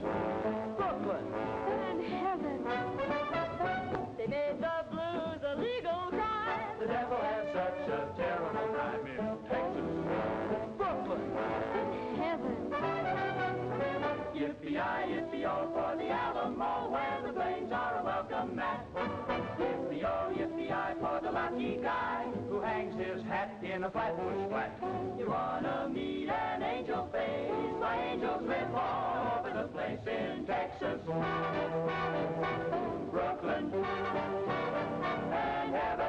Brooklyn, and heaven. they made the blues a legal crime. The devil had such a terrible time in Texas. Brooklyn, And heaven. Yippee-yi, yippee-yo for the Alamo, where the plains are a welcome mat. Yippee-yo, yippee-yi for the lucky guy who hangs his hat in a flatbush flat. You wanna meet an angel face? Why, angels live all over the place in Texas. Brooklyn and heaven.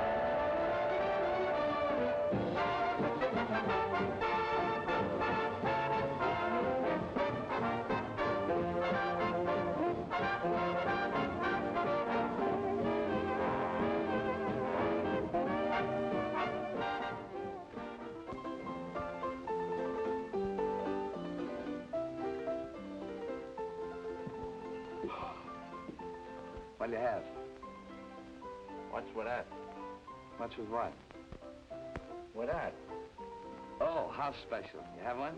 What'll you have? What's with that? What's with what? With that? Oh, house special. You have one?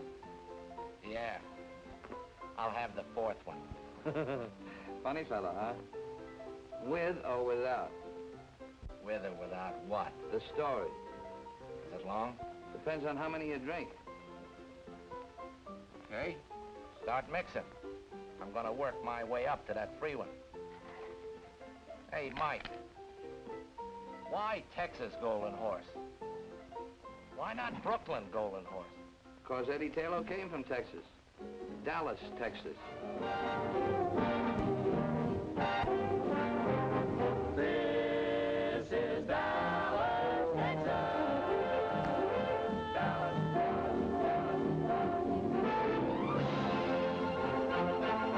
Yeah. I'll have the fourth one. Funny fellow, huh? With or without? With or without what? The story. Is it long? Depends on how many you drink. Okay. Start mixing. I'm gonna work my way up to that free one. Hey, Mike. Why Texas Golden Horse? Why not Brooklyn Golden Horse? Because Eddie Taylor came from Texas. Dallas, Texas. This is Dallas, Texas. Dallas, Dallas, Dallas, Dallas.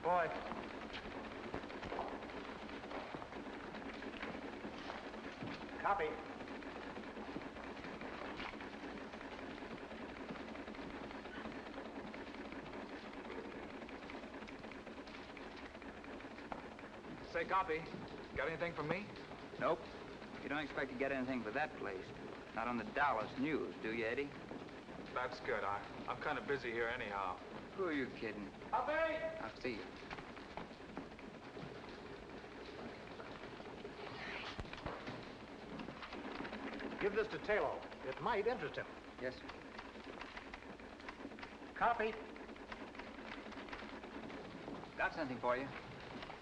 Boy. Copy. Say, copy. Got anything for me? Nope. You don't expect to get anything for that place. Not on the Dallas News, do you, Eddie? That's good. I'm kind of busy here anyhow. Who are you kidding? Copy. I'll see you. Give this to Taylor. It might interest him. Yes, sir. Copy. Got something for you.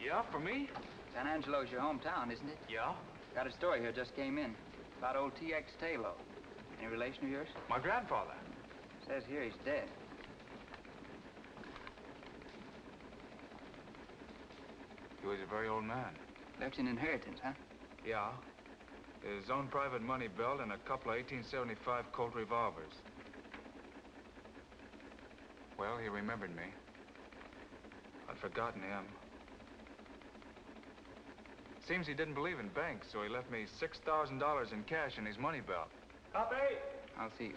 Yeah, for me? San Angelo's your hometown, isn't it? Yeah. Got a story here, just came in. About old T.X. Taylor. Any relation of yours? My grandfather. Says here he's dead. He was a very old man. Left an inheritance, huh? Yeah. His own private money belt and a couple of 1875 Colt revolvers. Well, he remembered me. I'd forgotten him. Seems he didn't believe in banks, so he left me $6,000 in cash in his money belt. Copy. I'll see you.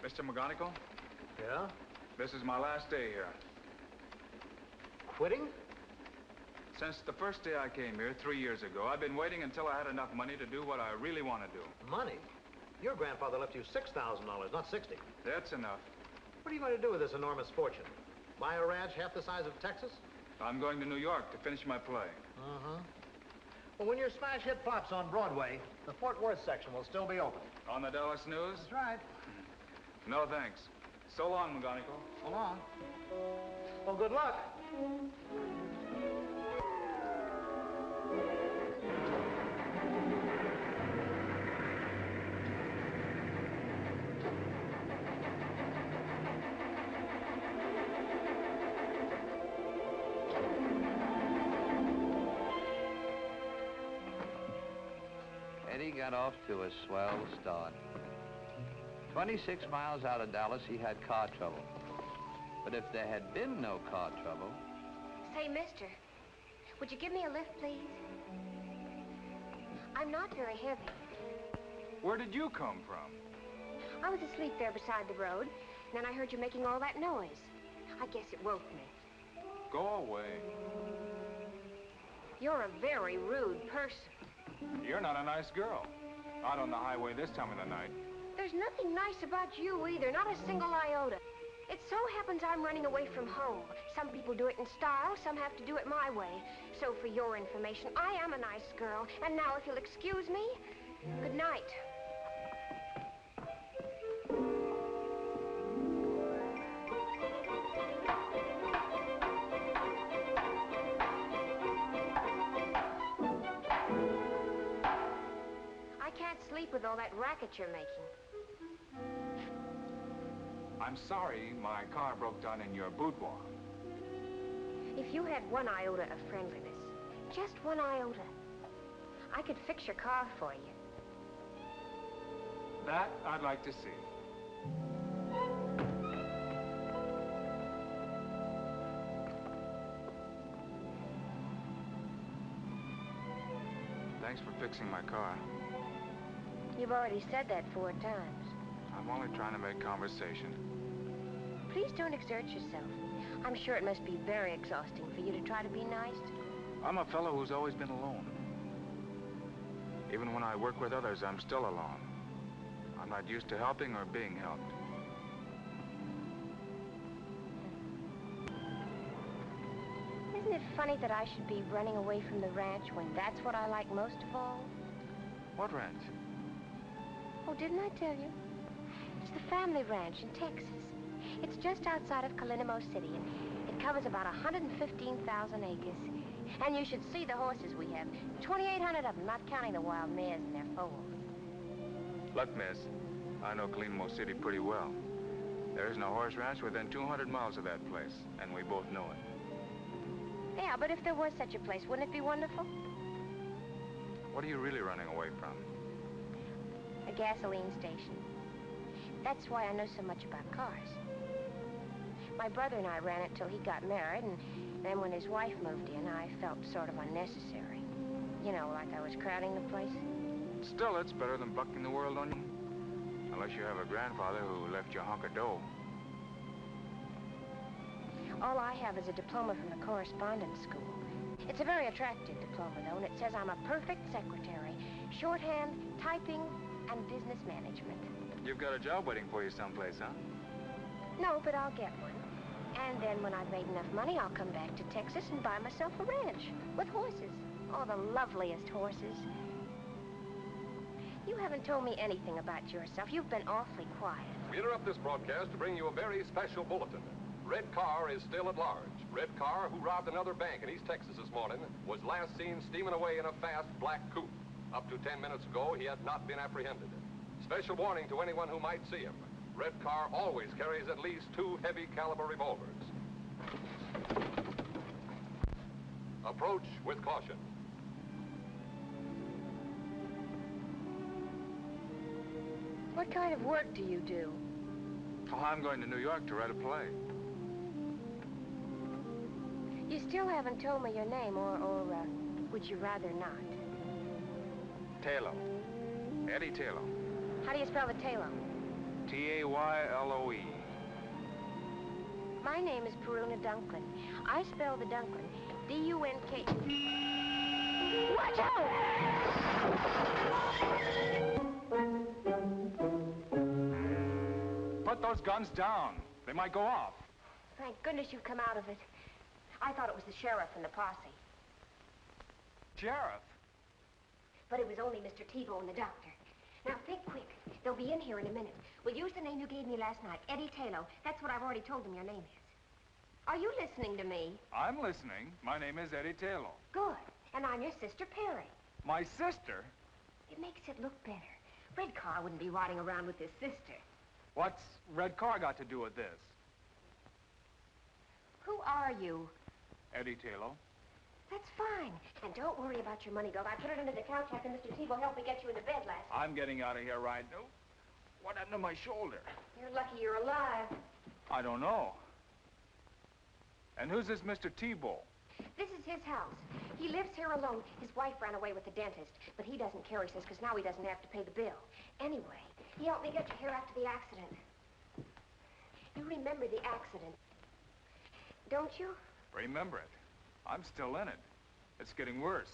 Mr. McGonigal, Yeah? this is my last day here. Quitting? Since the first day I came here 3 years ago, I've been waiting until I had enough money to do what I really want to do. Money? Your grandfather left you $6,000, not 60. That's enough. What are you going to do with this enormous fortune? Buy a ranch half the size of Texas? I'm going to New York to finish my play. Uh-huh. Well, when your smash hit flops on Broadway, the Fort Worth section will still be open. On the Dallas News? That's right. No, thanks. So long, McGonigal. So long. Well, good luck. got off to a swell start. 26 miles out of Dallas, he had car trouble. But if there had been no car trouble... Say, mister, would you give me a lift, please? I'm not very heavy. Where did you come from? I was asleep there beside the road, and then I heard you making all that noise. I guess it woke me. Go away. You're a very rude person. You're not a nice girl. Out on the highway this time of the night. There's nothing nice about you either, not a single iota. It so happens I'm running away from home. Some people do it in style, some have to do it my way. So for your information, I am a nice girl. And now, if you'll excuse me, good night. I can't sleep with all that racket you're making. I'm sorry my car broke down in your boudoir. If you had one iota of friendliness, just one iota, I could fix your car for you. That I'd like to see. Thanks for fixing my car. You've already said that 4 times. I'm only trying to make conversation. Please don't exert yourself. I'm sure it must be very exhausting for you to try to be nice. I'm a fellow who's always been alone. Even when I work with others, I'm still alone. I'm not used to helping or being helped. Isn't it funny that I should be running away from the ranch when that's what I like most of all? What ranch? Oh, didn't I tell you? It's the family ranch in Texas. It's just outside of Calinamo City, and it covers about 115,000 acres. And you should see the horses we have. 2,800 of them, not counting the wild mares in their foals. Look, miss, I know Calinamo City pretty well. There isn't a horse ranch within 200 miles of that place, and we both know it. Yeah, but if there was such a place, wouldn't it be wonderful? What are you really running away from? A gasoline station. That's why I know so much about cars. My brother and I ran it till he got married, and then when his wife moved in, I felt sort of unnecessary. You know, like I was crowding the place. Still, it's better than bucking the world on you. Unless you have a grandfather who left you a hunk of dough. All I have is a diploma from the correspondence school. It's a very attractive diploma, though, and it says I'm a perfect secretary. Shorthand, typing, and business management. You've got a job waiting for you someplace, huh? No, but I'll get one. And then when I've made enough money, I'll come back to Texas and buy myself a ranch with horses. Oh, the loveliest horses. You haven't told me anything about yourself. You've been awfully quiet. We interrupt this broadcast to bring you a very special bulletin. Red Carr is still at large. Red Carr, who robbed another bank in East Texas this morning, was last seen steaming away in a fast black coupe. Up to 10 minutes ago, he had not been apprehended. Special warning to anyone who might see him. Red Carr always carries at least 2 heavy caliber revolvers. Approach with caution. What kind of work do you do? Oh, I'm going to New York to write a play. You still haven't told me your name, or would you rather not? Tayloe. Eddie Tayloe. How do you spell the Tayloe? T-A-Y-L-O-E. My name is Peruna Dunklin. I spell the Dunklin D-U-N-K. Watch out! Put those guns down. They might go off. Thank goodness you've come out of it. I thought it was the sheriff and the posse. Sheriff? But it was only Mr. Tebow and the doctor. Now, think quick. They'll be in here in a minute. We'll use the name you gave me last night, Eddie Tayloe. That's what I've already told them your name is. Are you listening to me? I'm listening. My name is Eddie Tayloe. Good. And I'm your sister, Perry. My sister? It makes it look better. Red Carr wouldn't be riding around with his sister. What's Red Carr got to do with this? Who are you? Eddie Tayloe. That's fine. And don't worry about your money belt. I put it under the couch after Mr. Tebow helped me get you into bed last night. I'm getting out of here right now. What happened to my shoulder? You're lucky you're alive. I don't know. And who's this Mr. Tebow? This is his house. He lives here alone. His wife ran away with the dentist, but he doesn't care, he says, because now he doesn't have to pay the bill. Anyway, he helped me get you here after the accident. You remember the accident, don't you? Remember it. I'm still in it. It's getting worse.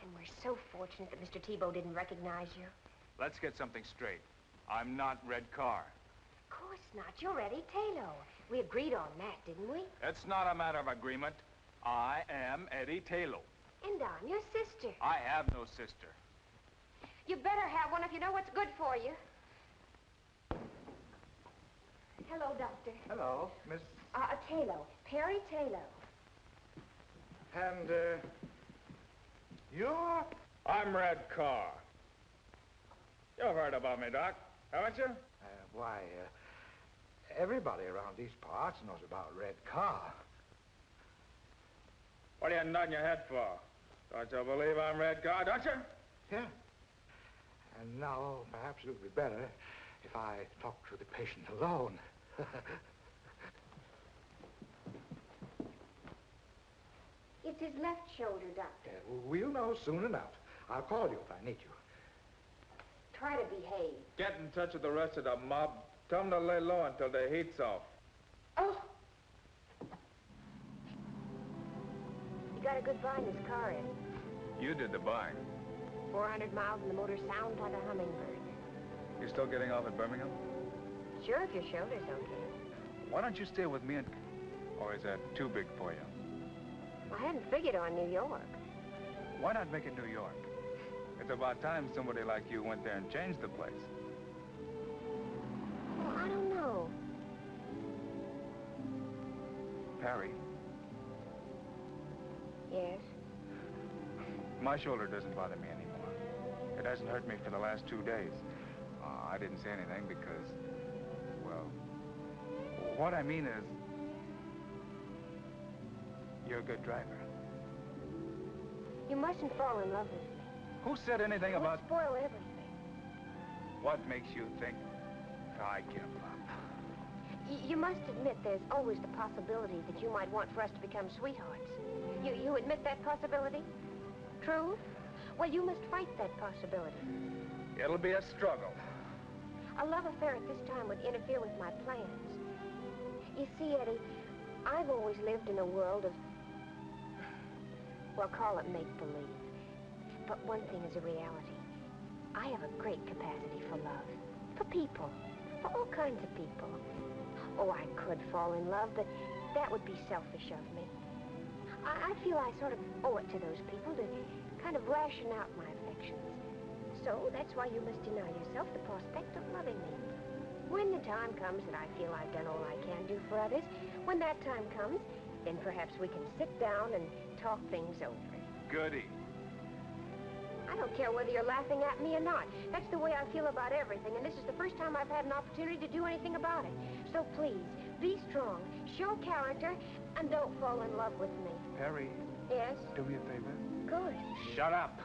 And we're so fortunate that Mr. Tebow didn't recognize you. Let's get something straight. I'm not Red Carr. Of course not. You're Eddie Taylor. We agreed on that, didn't we? It's not a matter of agreement. I am Eddie Taylor. And I'm your sister. I have no sister. You better have one if you know what's good for you. Hello, Doctor. Hello, Miss... Taylor. Perry Taylor. And, you're... I'm Red Carr. You've heard about me, Doc, haven't you? Why, everybody around these parts knows about Red Carr. What are you nodding your head for? Don't you believe I'm Red Carr, don't you? Yeah. And now, perhaps it would be better if I talk to the patient alone. It's his left shoulder, Doctor. We'll know soon enough. I'll call you if I need you. Try to behave. Get in touch with the rest of the mob. Tell them to lay low until the heat's off. Oh! You got a good buy in this car, Eddie. You did the buying. 400 miles and the motor sounds like a hummingbird. You still getting off at Birmingham? Sure, if your shoulder's okay. Why don't you stay with me and... Or is that too big for you? I hadn't figured on New York. Why not make it New York? It's about time somebody like you went there and changed the place. Well, I don't know. Perry, Yes? my shoulder doesn't bother me anymore. It hasn't hurt me for the last 2 days. I didn't say anything because, well, what I mean is, you're a good driver. You mustn't fall in love with me. Who said anything It would about... spoil everything. What makes you think I give up? You must admit there's always the possibility that you might want for us to become sweethearts. You admit that possibility? True? Well, you must fight that possibility. It'll be a struggle. A love affair at this time would interfere with my plans. You see, Eddie, I've always lived in a world of, well, call it make-believe. But one thing is a reality. I have a great capacity for love. For people. For all kinds of people. Oh, I could fall in love, but that would be selfish of me. I feel I sort of owe it to those people to kind of ration out my affections. So that's why you must deny yourself the prospect of loving me. When the time comes that I feel I've done all I can do for others, when that time comes, then perhaps we can sit down and talk things over. Goody. I don't care whether you're laughing at me or not. That's the way I feel about everything, and this is the first time I've had an opportunity to do anything about it. So please, be strong, show character, and don't fall in love with me. Perry, Yes? do me a favor. Good. Shut up.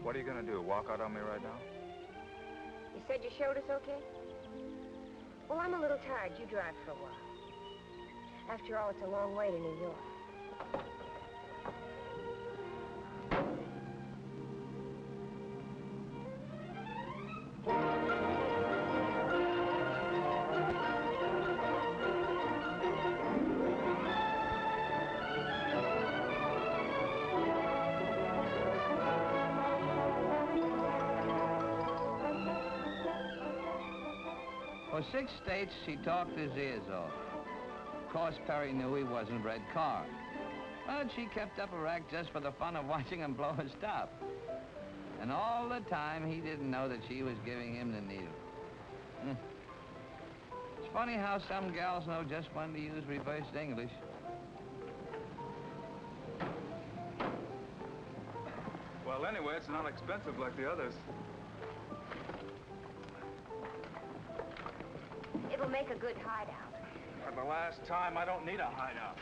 What are you gonna do, walk out on me right now? You said your shoulder's okay? Well, I'm a little tired. You drive for a while. After all, it's a long way to New York. For 6 states, he talked his ears off. Of course, Perry knew he wasn't Red Carr. But she kept up a rack just for the fun of watching him blow his top. And all the time, he didn't know that she was giving him the needle. It's funny how some gals know just when to use reversed English. Well, anyway, it's not expensive like the others. make a good hideout. For the last time, I don't need a hideout.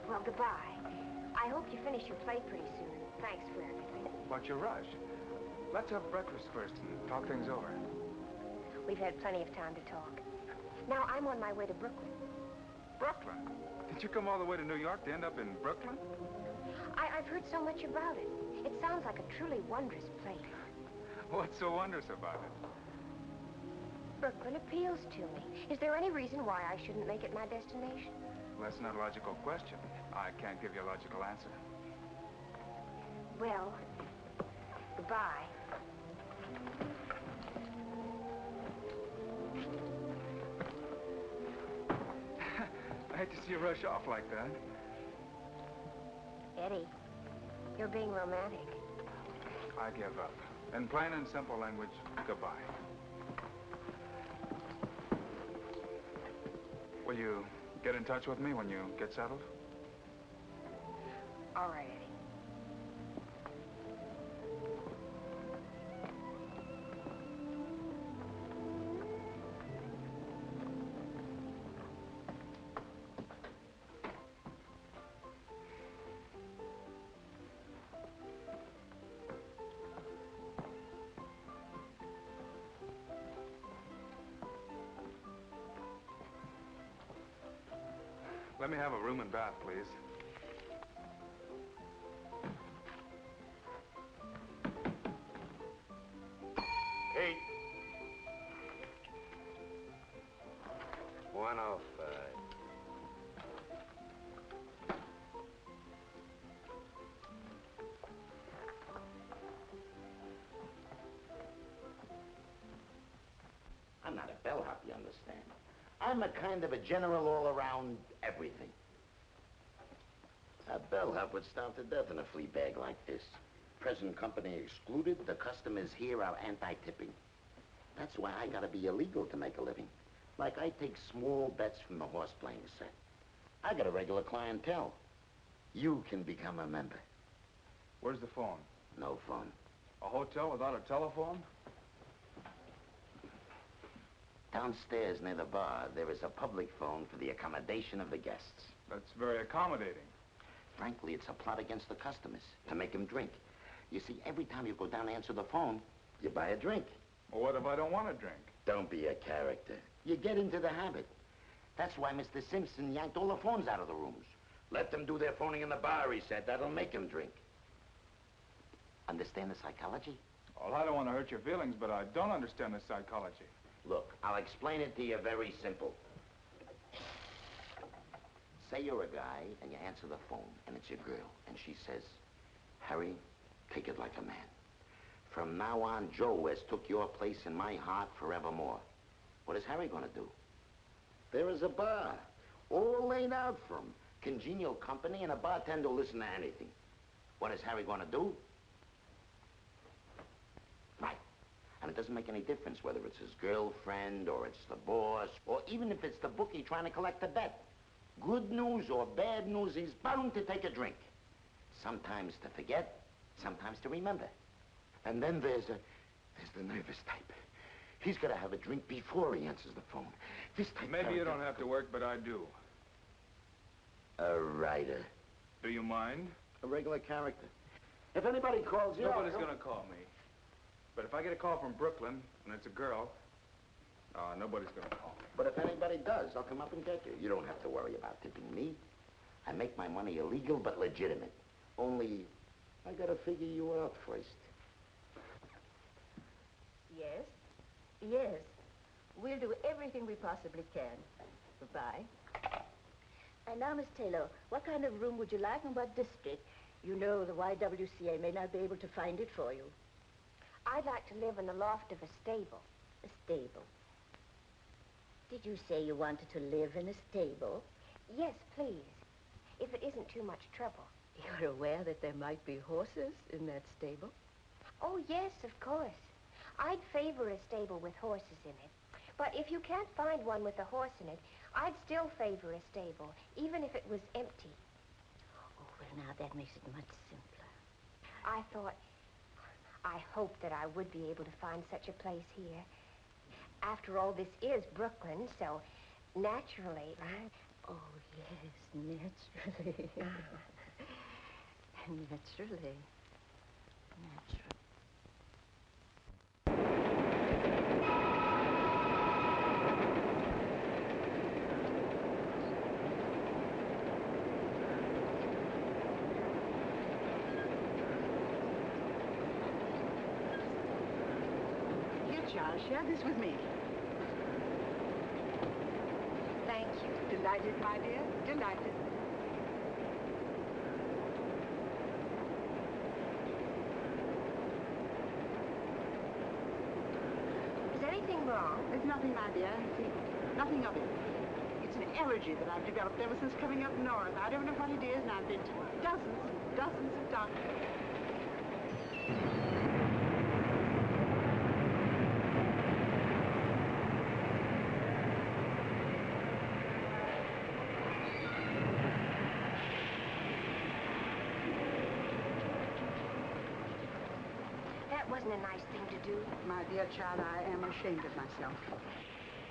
Well, goodbye. I hope you finish your play pretty soon. Thanks for everything. What's your rush? Let's have breakfast first and talk things over. We've had plenty of time to talk. Now, I'm on my way to Brooklyn. Brooklyn? Did you come all the way to New York to end up in Brooklyn? I've heard so much about it. It sounds like a truly wondrous place. What's so wondrous about it? Brooklyn appeals to me. Is there any reason why I shouldn't make it my destination? Well, that's not a logical question. I can't give you a logical answer. Well, goodbye. I hate to see you rush off like that. Eddie, you're being romantic. I give up. In plain and simple language, goodbye. Will you get in touch with me when you get settled? All right, Eddie. Let me have a room and bath, please. Hey. 105. I'm not a bellhop, you understand. I'm a kind of a general all-around everything. A bellhop would starve to death in a flea bag like this. Present company excluded, the customers here are anti-tipping. That's why I gotta be illegal to make a living. Like I take small bets from the horse playing set. I got a regular clientele. You can become a member. Where's the phone? No phone. A hotel without a telephone? Downstairs near the bar, there is a public phone for the accommodation of the guests. That's very accommodating. Frankly, it's a plot against the customers, to make them drink. You see, every time you go down to answer the phone, you buy a drink. Well, what if I don't want to drink? Don't be a character. You get into the habit. That's why Mr. Simpson yanked all the phones out of the rooms. Let them do their phoning in the bar, he said. That'll make them drink. Understand the psychology? Well, I don't want to hurt your feelings, but I don't understand the psychology. Look, I'll explain it to you very simple. Say you're a guy, and you answer the phone, and it's your girl, and she says, Harry, take it like a man. From now on, Joe has took your place in my heart forevermore. What is Harry gonna do? There is a bar, all laid out for him. Congenial company, and a bartender will listen to anything. What is Harry gonna do? Right. And it doesn't make any difference whether it's his girlfriend, or it's the boss, or even if it's the bookie trying to collect a bet. Good news or bad news, he's bound to take a drink. Sometimes to forget, sometimes to remember. And then there's the nervous type. He's got to have a drink before he answers the phone. This type... Maybe you don't have to work, but I do. A writer. Do you mind? A regular character. If anybody calls you... Nobody's gonna call me. But if I get a call from Brooklyn, and it's a girl, nobody's gonna call me. But if anybody does, I'll come up and get you. You don't have to worry about tipping me. I make my money illegal, but legitimate. Only, I gotta figure you out first. Yes? Yes. We'll do everything we possibly can. Goodbye. And now, Miss Taylor, what kind of room would you like and what district? You know the YWCA may not be able to find it for you. I'd like to live in the loft of a stable. A stable? Did you say you wanted to live in a stable? Yes, please. If it isn't too much trouble. You're aware that there might be horses in that stable? Oh, yes, of course. I'd favor a stable with horses in it. But if you can't find one with a horse in it, I'd still favor a stable, even if it was empty. Oh, well, now that makes it much simpler. I thought I hoped that I would be able to find such a place here. After all, this is Brooklyn, so naturally... Oh, yes, naturally. Naturally. Here, Charles, share this with me. Thank you. Delighted, my dear, delighted. Is anything wrong? There's nothing, my dear. See, nothing of it. It's an allergy that I've developed ever since coming up north. I don't know what it is, and I've been to dozens and dozens of doctors. That wasn't a nice thing to do. My dear child, I am ashamed of myself.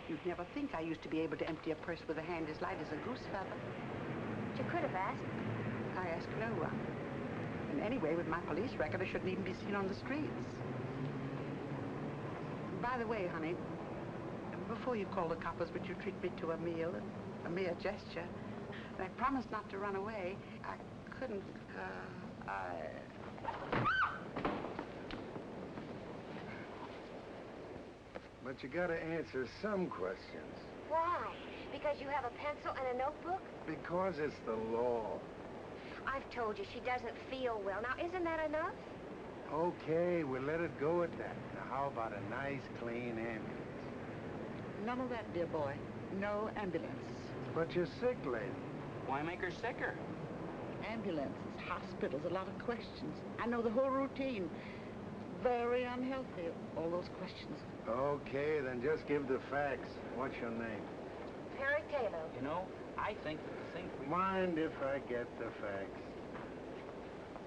You'd never think I used to be able to empty a purse with a hand as light as a goose feather. You could have asked. I ask no one. And anyway, with my police record, I shouldn't even be seen on the streets. By the way, honey, before you call the coppers, would you treat me to a meal, a mere gesture? And I promised not to run away. I couldn't, But you gotta answer some questions. Why? Because you have a pencil and a notebook? Because it's the law. I've told you she doesn't feel well. Now, isn't that enough? Okay, we'll let it go at that. Now, how about a nice, clean ambulance? none of that, dear boy. No ambulance. But you're sick, lady. Why make her sicker? Ambulances, hospitals, a lot of questions. I know the whole routine. Very unhealthy, all those questions. Okay, then just give the facts. What's your name? Perry Taylor. You know, I think that the thing... Mind if I get the facts?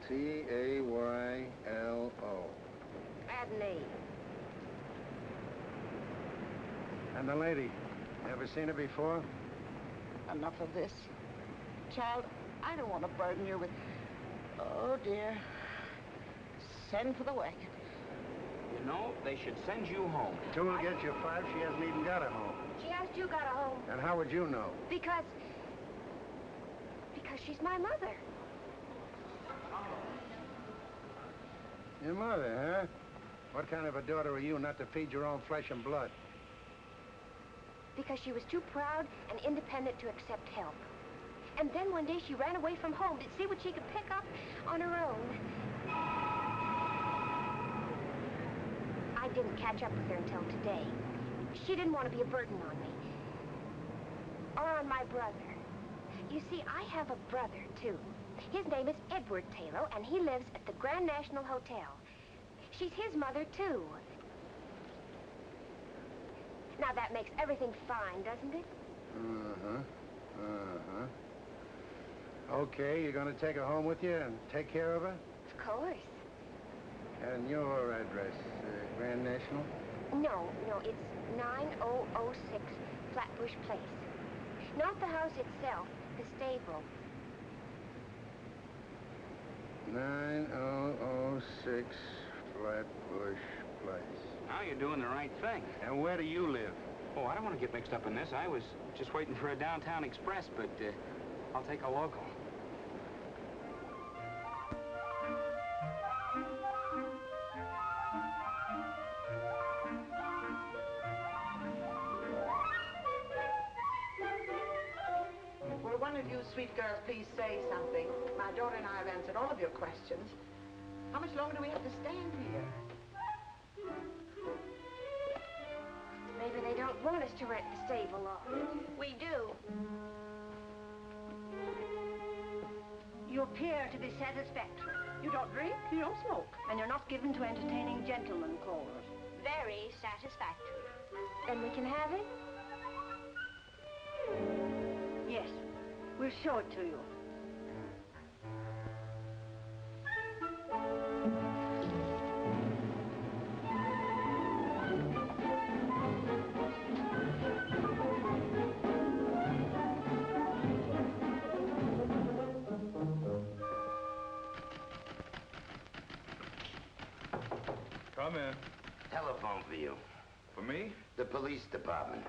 T-A-Y-L-O. Add an E. And the lady, ever seen her before? Enough of this. Child, I don't want to burden you with... Oh, dear. Send for the wagon. You know, they should send you home. Two will get you five. She hasn't even got a home. She asked you got a home. And how would you know? Because she's my mother. Your mother, huh? What kind of a daughter are you not to feed your own flesh and blood? Because she was too proud and independent to accept help. And then one day she ran away from home to see what she could pick up on her own. I didn't catch up with her until today. She didn't want to be a burden on me. Or on my brother. You see, I have a brother, too. His name is Edward Taylor, and he lives at the Grand National Hotel. She's his mother, too. Now, that makes everything fine, doesn't it? Okay, you're going to take her home with you and take care of her? Of course. And your address, Grand National? No, it's 9006 Flatbush Place. Not the house itself, the stable. 9006 Flatbush Place. Now you're doing the right thing. And where do you live? Oh, I don't want to get mixed up in this. I was just waiting for a downtown express, but I'll take a local. Will one of you sweet girls please say something? My daughter and I have answered all of your questions. How much longer do we have to stand here? Maybe they don't want us to rent the stable loft. We do. You appear to be satisfactory. You don't drink, you don't smoke. And you're not given to entertaining gentlemen callers. Very satisfactory. Then we can have it? Yes. We'll show it to you. Come in. Telephone for you. For me? The police department.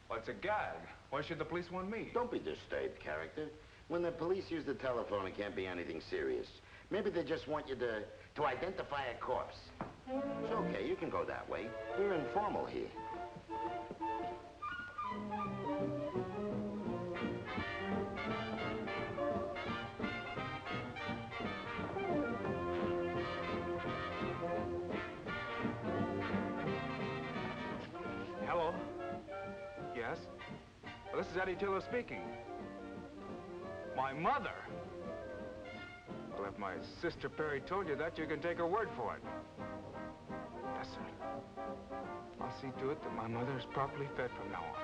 Well, it's a gag. Why should the police want me? Don't be disturbed, character. When the police use the telephone, it can't be anything serious. Maybe they just want you to identify a corpse. It's okay, you can go that way. We're informal here. Hello? Yes? Well, this is Eddie Taylor speaking. My mother? Well, if my sister Perry told you that, you can take her word for it. Yes, sir. I'll see to it that my mother is properly fed from now on.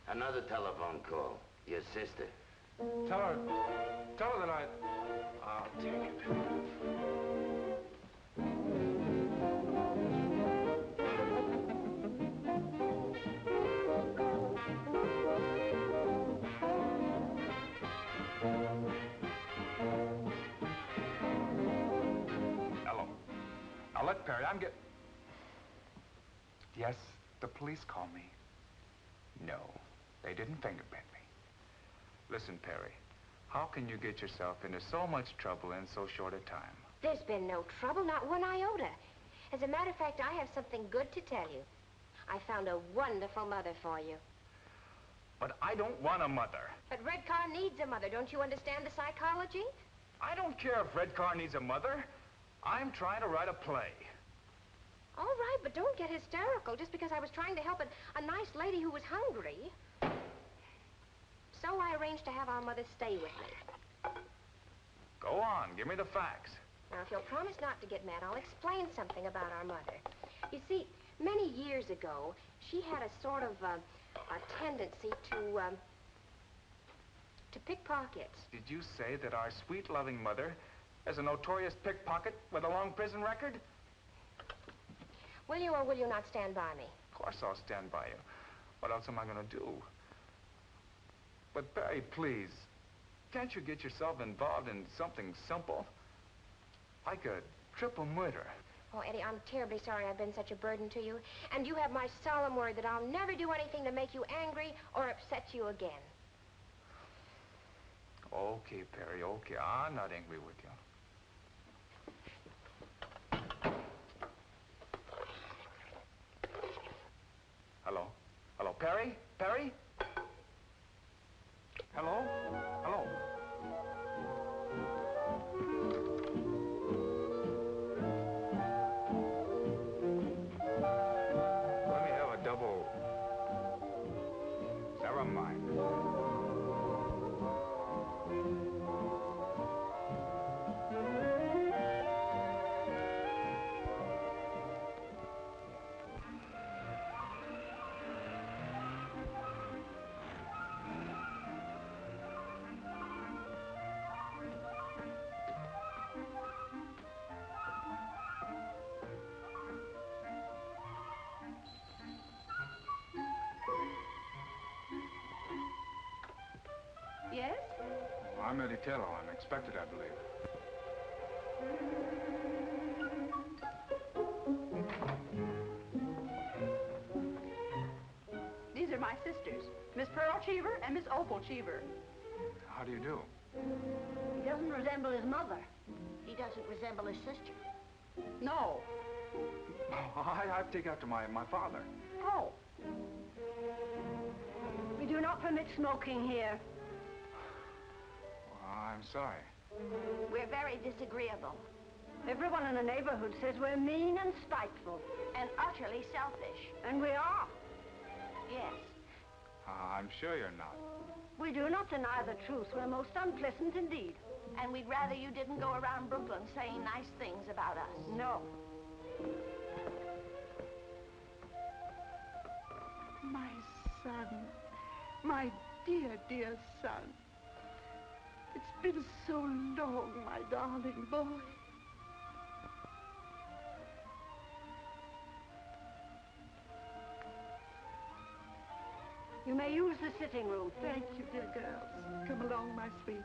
Another telephone call. Your sister. Tell her that I'll take it. Hello. Now, look, Perry, Yes, the police call me. No, they didn't fingerprint me. Listen, Perry, how can you get yourself into so much trouble in so short a time? There's been no trouble, not one iota. As a matter of fact, I have something good to tell you. I found a wonderful mother for you. But I don't want a mother. But Red Car needs a mother. Don't you understand the psychology? I don't care if Red Car needs a mother. I'm trying to write a play. All right, but don't get hysterical just because I was trying to help a nice lady who was hungry. So I arranged to have our mother stay with me. Go on, give me the facts. Now, if you'll promise not to get mad, I'll explain something about our mother. You see, many years ago, she had a sort of a tendency to pickpockets. Did you say that our sweet, loving mother is a notorious pickpocket with a long prison record? Will you or will you not stand by me? Of course I'll stand by you. What else am I going to do? But, Perry, please, can't you get yourself involved in something simple? Like a triple murder. Oh, Eddie, I'm terribly sorry I've been such a burden to you. And you have my solemn word that I'll never do anything to make you angry or upset you again. Okay, Perry, okay. I'm not angry with you. Hello? Hello, Perry? Perry? Hello? Hello? Let me have a double... Never mind. Yes? I'm Eddie Taylor. I'm expected, I believe. These are my sisters, Miss Pearl Cheever and Miss Opal Cheever. How do you do? He doesn't resemble his mother. He doesn't resemble his sister. No. I've taken after my father. Oh. We do not permit smoking here. I'm sorry. We're very disagreeable. Everyone in the neighborhood says we're mean and spiteful. And utterly selfish. And we are. Yes. I'm sure you're not. We do not deny the truth. We're most unpleasant indeed. And we'd rather you didn't go around Brooklyn saying nice things about us. No. My son. My dear, dear son. It's been so long, my darling boy. You may use the sitting room. Thank you, dear girls. Come along, my sweet.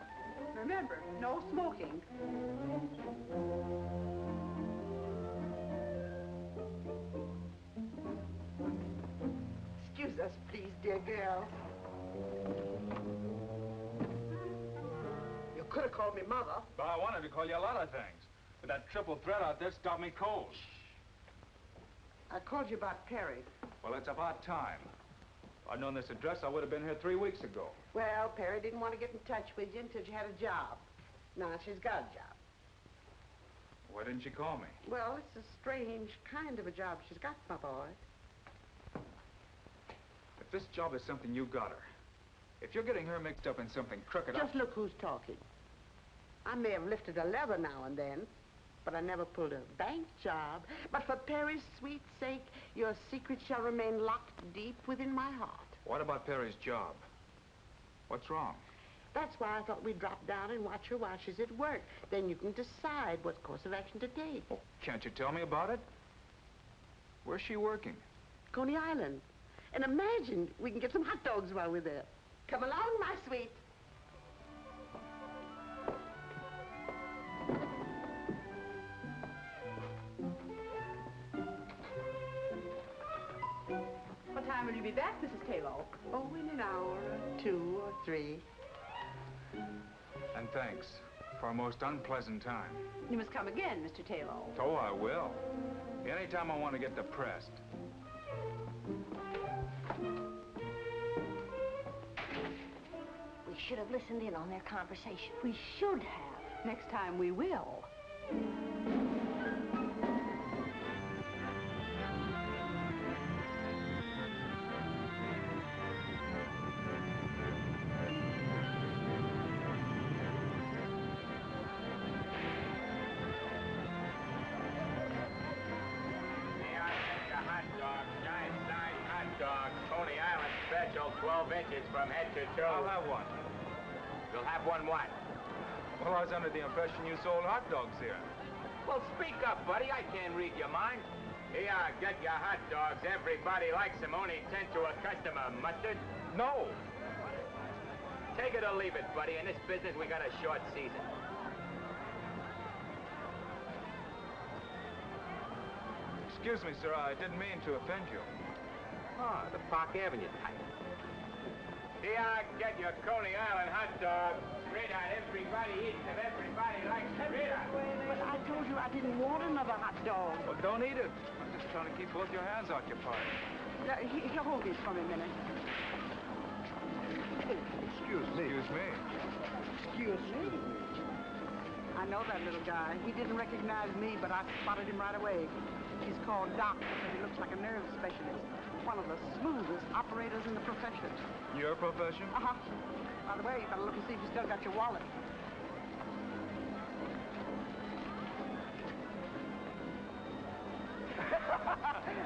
Remember, no smoking. Excuse us, please, dear girl. You could have called me Mother. But I wanted to call you a lot of things. But that triple threat out there stopped me cold. I called you about Perry. Well, it's about time. If I'd known this address, I would have been here 3 weeks ago. Well, Perry didn't want to get in touch with you until you had a job. Now she's got a job. Why didn't she call me? Well, it's a strange kind of a job she's got, my boy. If this job is something you got her, if you're getting her mixed up in something crooked... Just look who's talking. I may have lifted a lever now and then, but I never pulled a bank job. But for Perry's sweet sake, your secret shall remain locked deep within my heart. What about Perry's job? What's wrong? That's why I thought we'd drop down and watch her while she's at work. Then you can decide what course of action to take. Oh, can't you tell me about it? Where's she working? Coney Island. And imagine we can get some hot dogs while we're there. Come along, my sweet. What time will you be back, Mrs. Taylor? Oh, in an hour or 2 or 3. And thanks for a most unpleasant time. You must come again, Mr. Taylor. Oh, I will. Anytime I want to get depressed. We should have listened in on their conversation. We should have. Next time we will. Coney Island special, 12 inches from head to toe. I'll have one. You'll have one what? Well, I was under the impression you sold hot dogs here. Well, speak up, buddy. I can't read your mind. Here, get your hot dogs. Everybody likes them. Only 10 to a customer. Mustard? No. Take it or leave it, buddy. In this business, we got a short season. Excuse me, sir. I didn't mean to offend you. Ah, the Park Avenue type. Here, get your Coney Island hot dogs. Straight out. Everybody eats them. Everybody likes them. Straight out. But I told you I didn't want another hot dog. Well, don't eat it. I'm just trying to keep both your hands occupied. Here, hold this for me a minute. Excuse me. Excuse me. Excuse me. I know that little guy. He didn't recognize me, but I spotted him right away. He's called Doc because he looks like a nerve specialist. One of the smoothest operators in the profession. Your profession? Uh-huh. By the way, you better look and see if you still got your wallet.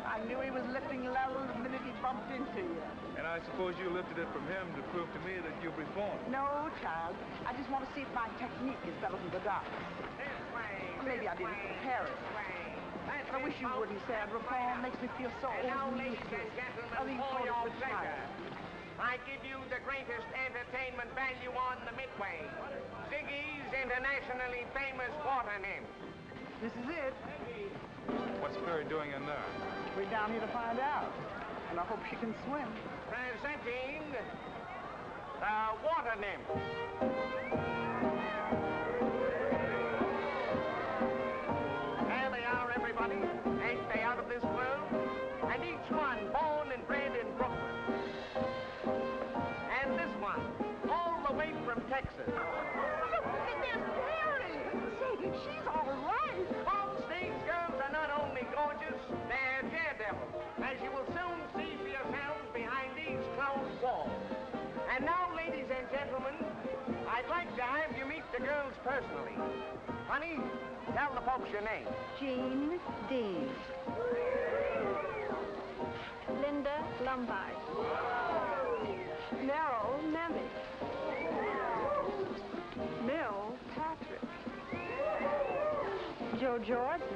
I knew he was lifting levels the minute he bumped into you. And I suppose you lifted it from him to prove to me that you've reformed. No, child. I just want to see if my technique is better than the doc's. Maybe I didn't prepare it. I wish you wouldn't say I'd reform. Makes me feel so old. Now, ladies and gentlemen, for your pleasure, I give you the greatest entertainment value on the Midway. Ziggy's internationally famous water nymph. This is it. What's Perry doing in there? We're down here to find out. And I hope she can swim. Presenting the water nymph. There they are, everybody. Ain't they out of this world? And each one born and bred in Brooklyn. And this one, all the way from Texas. Look at this Perry! Say, she's all right. All stage girls are not only gorgeous, they're daredevils, as you will soon see for yourselves behind these closed walls. And now, ladies and gentlemen, I'd like to have you meet the girls personally. Honey, tell the folks your name. Jean Dean. Linda Lombard. Merrill Nemeth. Mill Patrick. Joe Jordan.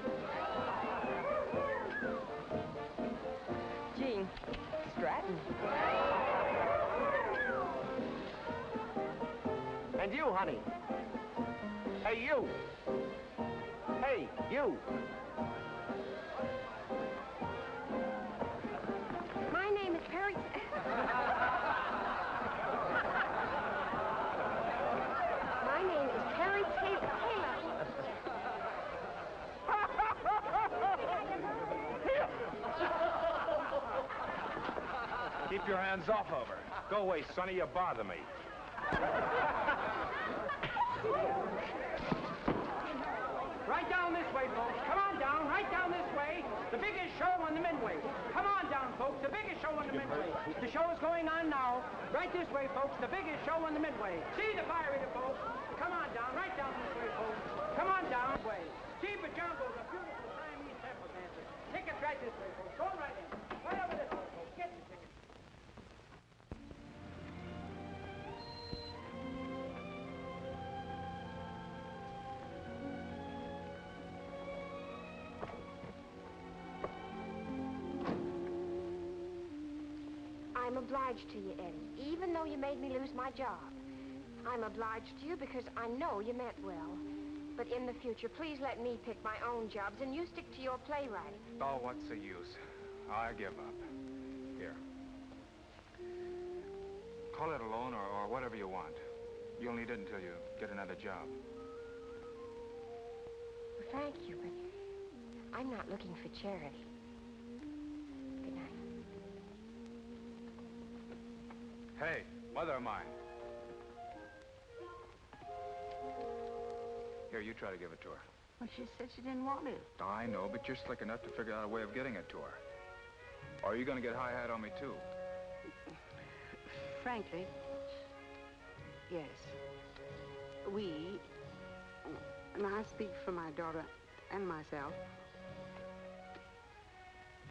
Jean Stratton. And you, honey. Hey, you. Hey, you. My name is Perry... My name is Perry Taylor. Keep your hands off of her. Go away, Sonny. You bother me. Right down this way, folks. Come on down, right down this way. The biggest show on the Midway. Come on down, folks. The biggest show on the Midway. The show is going on now. Right this way, folks. The biggest show on the Midway. See the fire eater, folks. Come on down, right down this way, folks. Come on down. Way. See Bajango, the beautiful Siamese temple dancer. Tickets right this way, folks. Go right in. Right over this way, folks. Get your tickets. I'm obliged to you, Eddie, even though you made me lose my job. I'm obliged to you because I know you meant well. But in the future, please let me pick my own jobs and you stick to your playwriting. Oh, what's the use? I give up. Here. Call it a loan or whatever you want. You'll need it until you get another job. Well, thank you, but I'm not looking for charity. Good night. Hey, mother of mine. Here, you try to give it to her. Well, she said she didn't want it. I know, but you're slick enough to figure out a way of getting it to her. Or are you going to get high-hat on me, too? Frankly, yes. We, and I speak for my daughter and myself,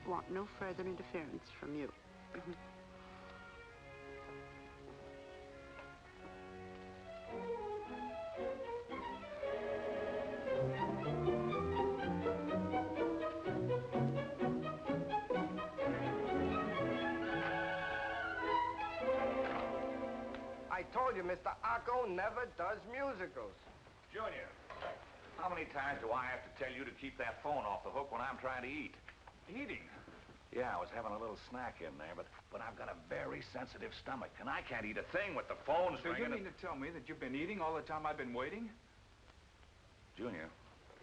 want no further interference from you. I told you, Mr. Acco never does musicals. Junior, how many times do I have to tell you to keep that phone off the hook when I'm trying to eat? Eating? Yeah, I was having a little snack in there, but I've got a very sensitive stomach, and I can't eat a thing with the phones So ringing. you mean to tell me that you've been eating all the time I've been waiting? Junior,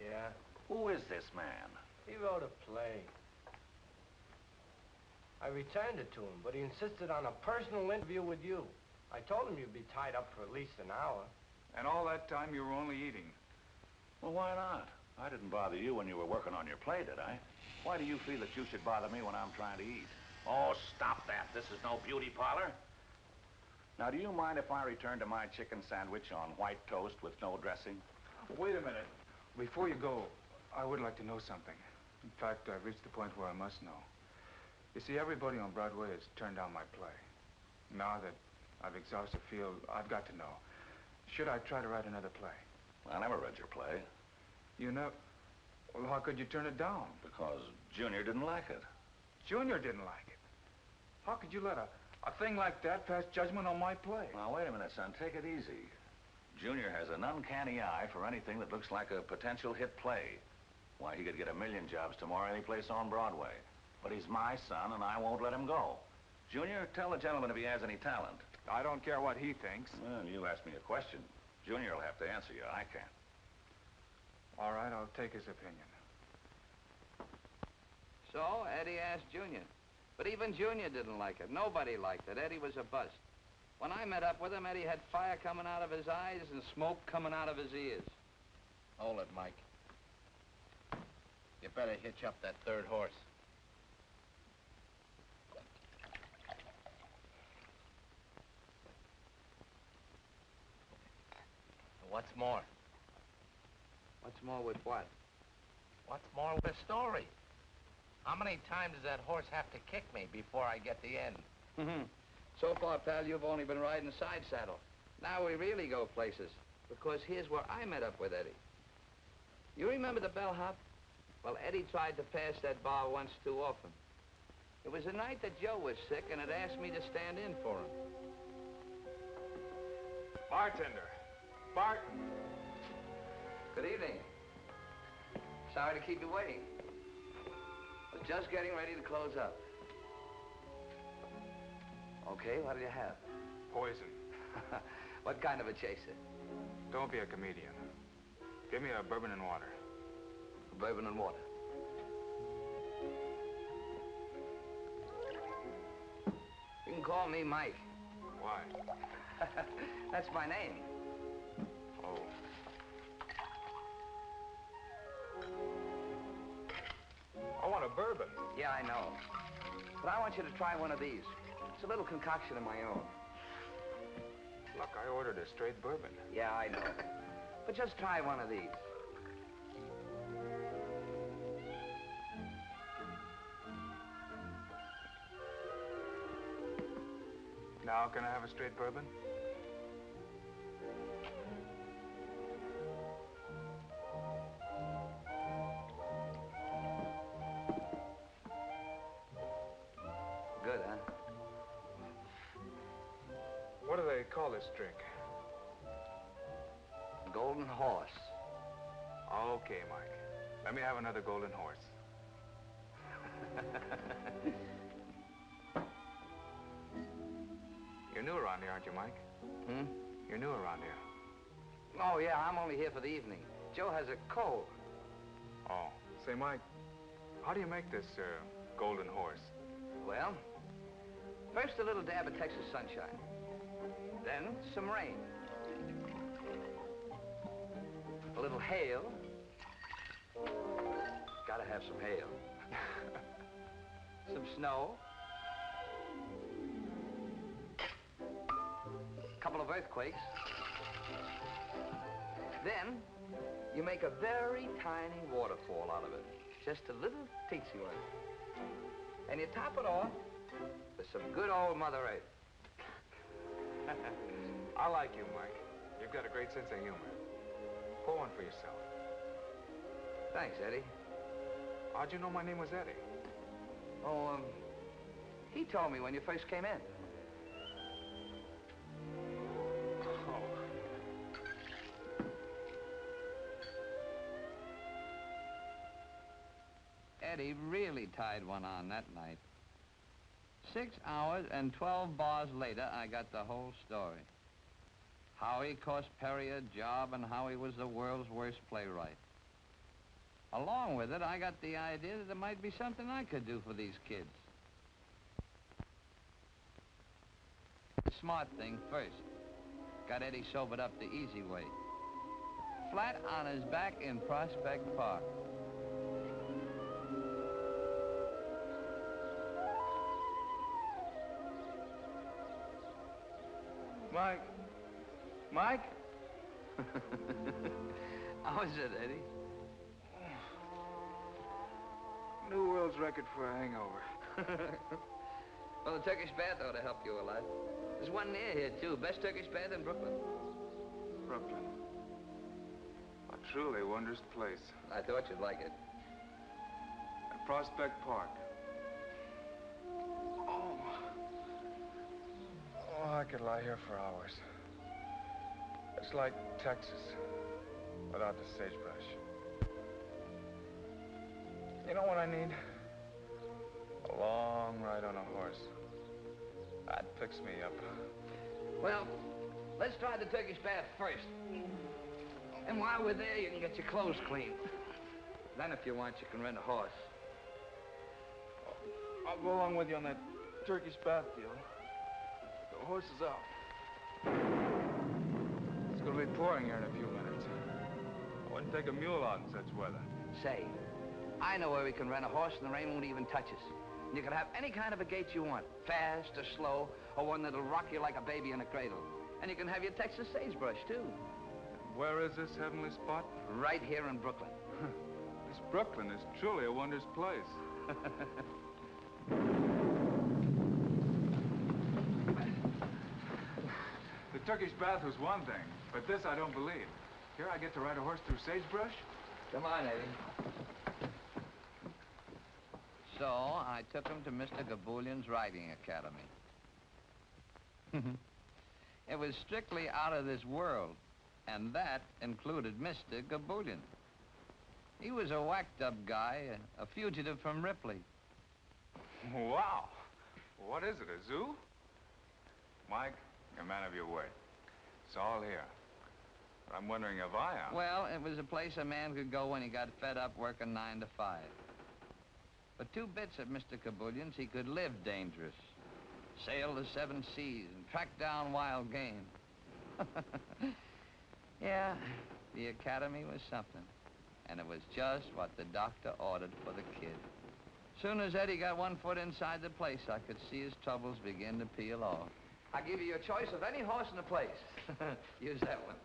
Yeah? who is this man? He wrote a play. I returned it to him, but he insisted on a personal interview with you. I told him you'd be tied up for at least an hour. And all that time you were only eating? Well, why not? I didn't bother you when you were working on your play, did I? Why do you feel that you should bother me when I'm trying to eat? Oh, stop that. This is no beauty parlor. Now, do you mind if I return to my chicken sandwich on white toast with no dressing? Wait a minute. Before you go, I would like to know something. In fact, I've reached the point where I must know. You see, everybody on Broadway has turned down my play. Now that I've exhausted the field, I've got to know. Should I try to write another play? I never read your play. You know... Well, how could you turn it down? Because Junior didn't like it. Junior didn't like it? How could you let a thing like that pass judgment on my play? Now, wait a minute, son. Take it easy. Junior has an uncanny eye for anything that looks like a potential hit play. Why, he could get 1 million jobs tomorrow any place on Broadway. But he's my son, and I won't let him go. Junior, tell the gentleman if he has any talent. I don't care what he thinks. Well, you asked me a question. Junior will have to answer you. I can't. All right, I'll take his opinion. So, Eddie asked Junior. But even Junior didn't like it. Nobody liked it. Eddie was a bust. When I met up with him, Eddie had fire coming out of his eyes and smoke coming out of his ears. Hold it, Mike. You better hitch up that third horse. What's more, What's more with what? What's more with the story? How many times does that horse have to kick me before I get the end? So far, pal, you've only been riding side saddle. Now we really go places, because here's where I met up with Eddie. You remember the bellhop? Well, Eddie tried to pass that bar once too often. It was the night that Joe was sick and had asked me to stand in for him. Bartender. Bart. Good evening. Sorry to keep you waiting. Was just getting ready to close up. Okay, what do you have? Poison. What kind of a chaser? Don't be a comedian. Give me a bourbon and water. Bourbon and water. You can call me Mike. Why? That's my name. Oh. I want a bourbon. Yeah, I know. But I want you to try one of these. It's a little concoction of my own. Look, I ordered a straight bourbon. Yeah, I know. But just try one of these. Now, can I have a straight bourbon? Good, huh? What do they call this drink? Golden Horse. Okay, Mike. Let me have another golden horse. You're new around here, aren't you, Mike? Hmm? You're new around here. Oh, yeah, I'm only here for the evening. Joe has a cold. Oh. Say, Mike, how do you make this, golden horse? Well, first a little dab of Texas sunshine. Then some rain. A little hail. Gotta have some hail. Some snow. A couple of earthquakes. Then you make a very tiny waterfall out of it. Just a little teensy one. And you top it off with some good old Mother Earth. I like you, Mike. You've got a great sense of humor. Pour one for yourself. Thanks, Eddie. How'd you know my name was Eddie? Oh, he told me when you first came in. Eddie really tied one on that night. 6 hours and 12 bars later, I got the whole story. How he cost Perry a job and how he was the world's worst playwright. Along with it, I got the idea that there might be something I could do for these kids. The smart thing first. Got Eddie sobered up the easy way. Flat on his back in Prospect Park. Mike? Mike? How is it, Eddie? New world's record for a hangover. Well, the Turkish bath ought to help you a lot. There's one near here, too. Best Turkish bath in Brooklyn. Brooklyn. A truly wondrous place. I thought you'd like it. At Prospect Park. Oh, I could lie here for hours. It's like Texas, without the sagebrush. You know what I need? A long ride on a horse. That picks me up. Well, let's try the Turkish bath first. And while we're there, you can get your clothes clean. Then, if you want, you can rent a horse. I'll go along with you on that Turkish bath deal. The horse is out. It's gonna be pouring here in a few minutes. I wouldn't take a mule out in such weather. Say, I know where we can rent a horse and the rain won't even touch us. And you can have any kind of a gait you want. Fast or slow, or one that'll rock you like a baby in a cradle. And you can have your Texas sagebrush, too. Where is this heavenly spot? Right here in Brooklyn. This Brooklyn is truly a wondrous place. The Turkish bath was one thing, but this I don't believe. Here I get to ride a horse through sagebrush? Come on, Eddie. So I took him to Mr. Gaboulian's riding academy. It was strictly out of this world, and that included Mr. Gaboulian. He was a whacked-up guy, a fugitive from Ripley. Wow. What is it, a zoo? Mike, you're a man of your word. It's all here. But I'm wondering if I am. Well, it was a place a man could go when he got fed up working 9 to 5. For 2 bits at Mr. Gaboulian's, he could live dangerous, sail the 7 seas, and track down wild game. Yeah, the academy was something. And it was just what the doctor ordered for the kid. Soon as Eddie got 1 foot inside the place, I could see his troubles begin to peel off. I give you a choice of any horse in the place. Use that one.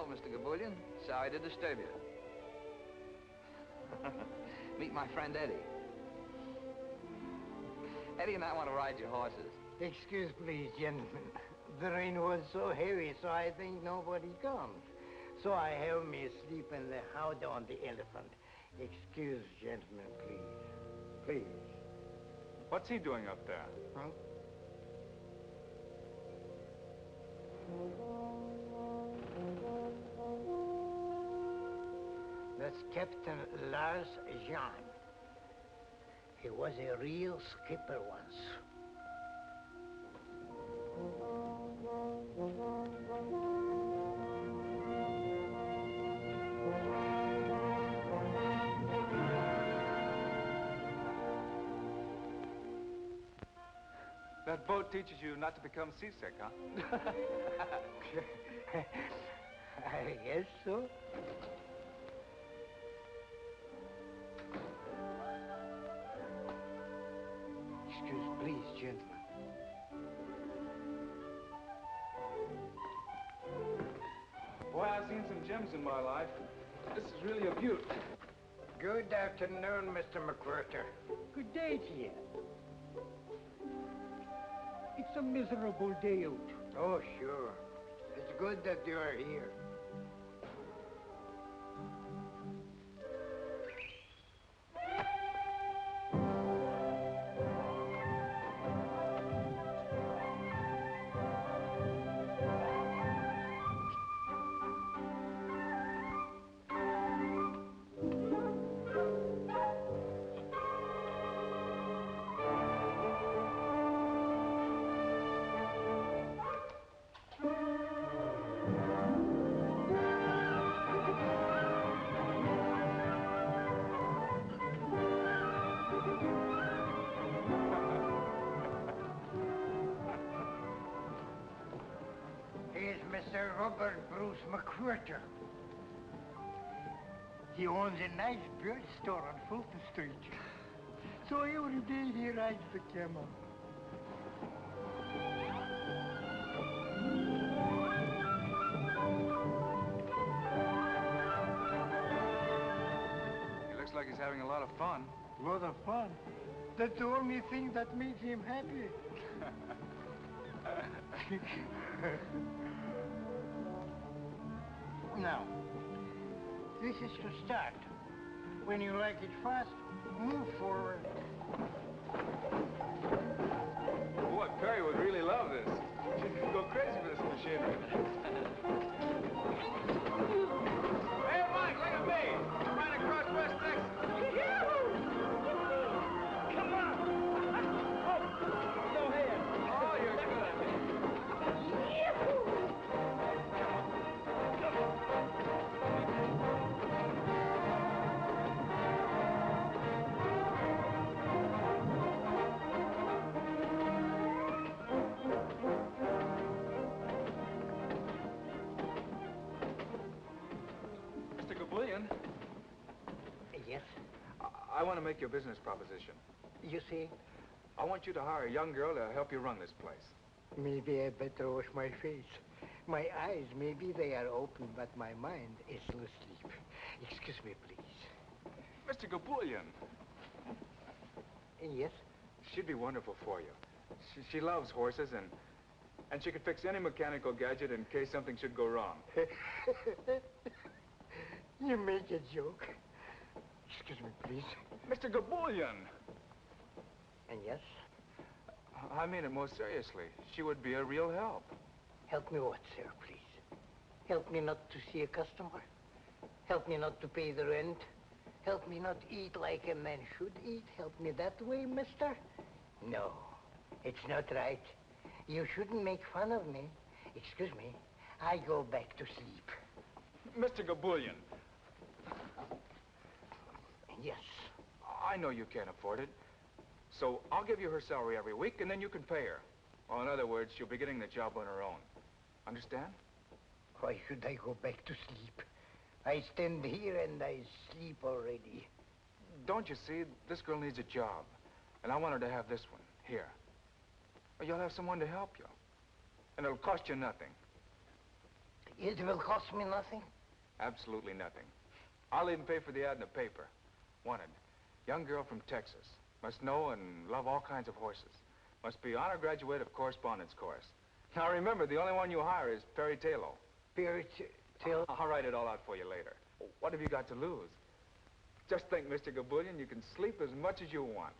Mr. Gaboulian. Sorry to disturb you. Meet my friend Eddie. Eddie and I want to ride your horses. Excuse, please, gentlemen. The rain was so heavy, so I think nobody comes. So I have me sleep in the house on the elephant. Excuse, gentlemen, please. Please. What's he doing up there? Huh? That's Captain Lars Jean. He was a real skipper once. That boat teaches you not to become seasick, huh? I guess so. Excuse, please, gentlemen. Boy, I've seen some gems in my life. This is really a beaut. Good afternoon, Mr. McWhirter. Good day to you. It's a miserable day out. Oh, sure. It's good that you are here. Mr. Robert Bruce McWhirter. He owns a nice bird store on Fulton Street. So every day he rides the camel. He looks like he's having a lot of fun. A lot of fun? That's the only thing that makes him happy. Now, this is to start. When you like it fast, move forward. Boy, Perry would really love this. She'd go crazy for this machinery. Hey, Mike, look at me. I'm right across West Texas. Come on. Oh, go ahead. Oh, you're good. I want to make you a business proposition. You see, I want you to hire a young girl to help you run this place. maybe I better wash my face. My eyes, maybe they are open, but my mind is still asleep. Excuse me, please. Mr. Gabulian. Yes? She'd be wonderful for you. She loves horses, and she could fix any mechanical gadget in case something should go wrong. You make a joke. Excuse me, please. Mr. Gabulian. And yes? I mean it most seriously. She would be a real help. Help me what, sir, please? Help me not to see a customer? Help me not to pay the rent? Help me not eat like a man should eat? Help me that way, mister? No, it's not right. You shouldn't make fun of me. Excuse me, I go back to sleep. Mr. Gabulian. Yes. I know you can't afford it. So I'll give you her salary every week, and then you can pay her. Or in other words, she'll be getting the job on her own. Understand? Why should I go back to sleep? I stand here and I sleep already. Don't you see? This girl needs a job. And I want her to have this one, here. Or you'll have someone to help you. And it'll cost you nothing. It will cost me nothing? Absolutely nothing. I'll even pay for the ad in the paper. Wanted. Young girl from Texas. Must know and love all kinds of horses. Must be honor graduate of correspondence course. Now remember, the only one you hire is Perry Taylor. Perry Taylor? I'll write it all out for you later. What have you got to lose? Just think, Mr. Gabulian, you can sleep as much as you want.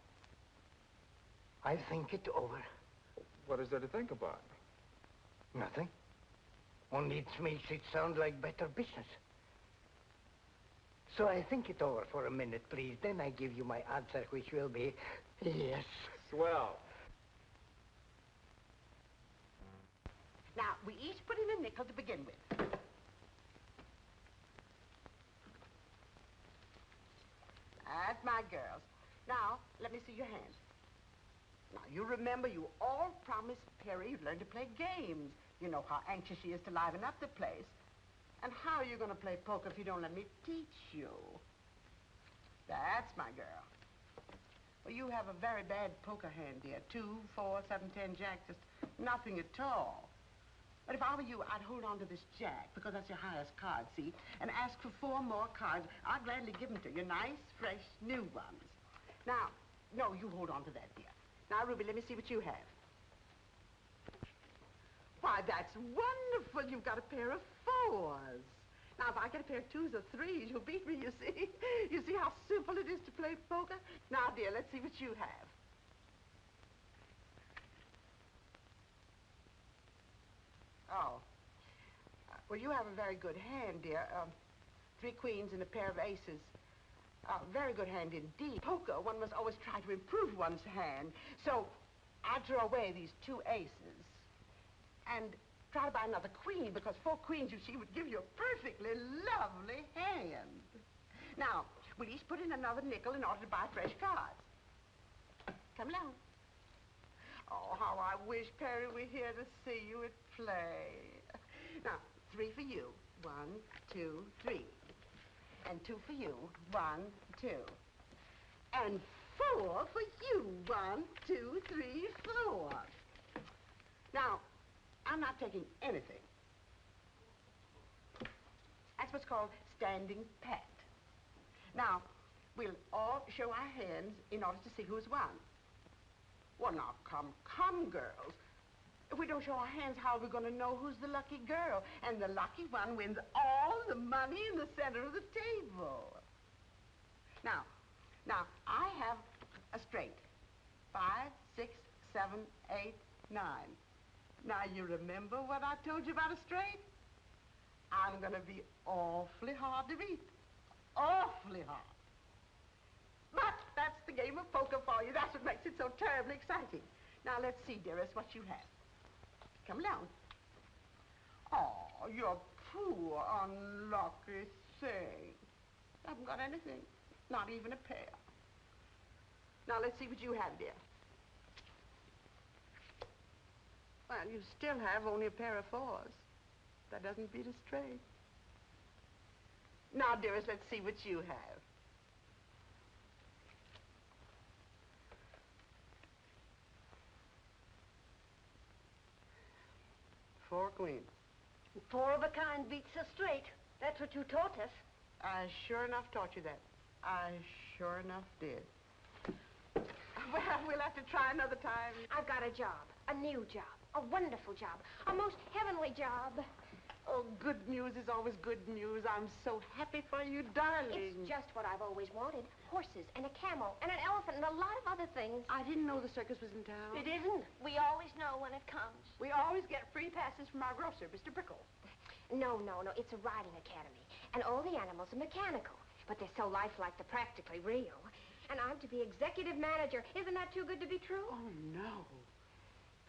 I think it over. What is there to think about? Nothing. Only it makes it sound like better business. So I think it over for a minute, please. Then I give you my answer, which will be yes. Swell. Now, we each put in a nickel to begin with. That's my girls. Now, let me see your hands. Now, you remember you all promised Perry you'd learn to play games. You know how anxious she is to liven up the place. And how are you going to play poker if you don't let me teach you? That's my girl. Well, you have a very bad poker hand, dear. 2, 4, 7, 10, jack, just nothing at all. But if I were you, I'd hold on to this jack, because that's your highest card, see? And ask for 4 more cards. I'll gladly give them to you. Nice, fresh, new ones. Now, no, you hold on to that, dear. Now, Ruby, let me see what you have. Why, that's wonderful. You've got a pair of 4s. Now, if I get a pair of 2s or 3s, you'll beat me, you see. You see how simple it is to play poker? Now, dear, let's see what you have. Oh. Well, you have a very good hand, dear. 3 queens and a pair of aces. Very good hand indeed. Poker, one must always try to improve one's hand. So, I'll throw away these 2 aces and try to buy another queen, because 4 queens, you see, would give you a perfectly lovely hand. Now, we'll each put in another nickel in order to buy fresh cards. Come along. Oh, how I wish Perry were here to see you at play. Now, 3 for you. 1, 2, 3. And 2 for you. 1, 2. And 4 for you. 1, 2, 3, 4. Now, I'm not taking anything. That's what's called standing pat. Now, we'll all show our hands in order to see who's won. Well, now, come, girls. If we don't show our hands, how are we going to know who's the lucky girl? And the lucky one wins all the money in the center of the table. Now, I have a straight. 5, 6, 7, 8, 9. Now, you remember what I told you about a straight? I'm going to be awfully hard to beat. Awfully hard. But that's the game of poker for you. That's what makes it so terribly exciting. Now, let's see, dearest, what you have. Come along. Oh, you poor, unlucky thing. I haven't got anything. Not even a pair. Now, let's see what you have, dear. Well, you still have only a pair of 4s. That doesn't beat a straight. Now, dearest, let's see what you have. queen. 4 of a kind beats a straight. That's what you taught us. I sure enough taught you that. I sure enough did. Well, we'll have to try another time. I've got a job, a new job, a wonderful job, a most heavenly job. Oh, good news is always good news. I'm so happy for you, darling. It's just what I've always wanted. Horses and a camel and an elephant and a lot of other things. I didn't know the circus was in town. It isn't. We always know when it comes. We always get free passes from our grocer, Mr. Brickle. No. It's a riding academy. And all the animals are mechanical. But they're so lifelike they're practically real. And I'm to be executive manager. Isn't that too good to be true? Oh, no.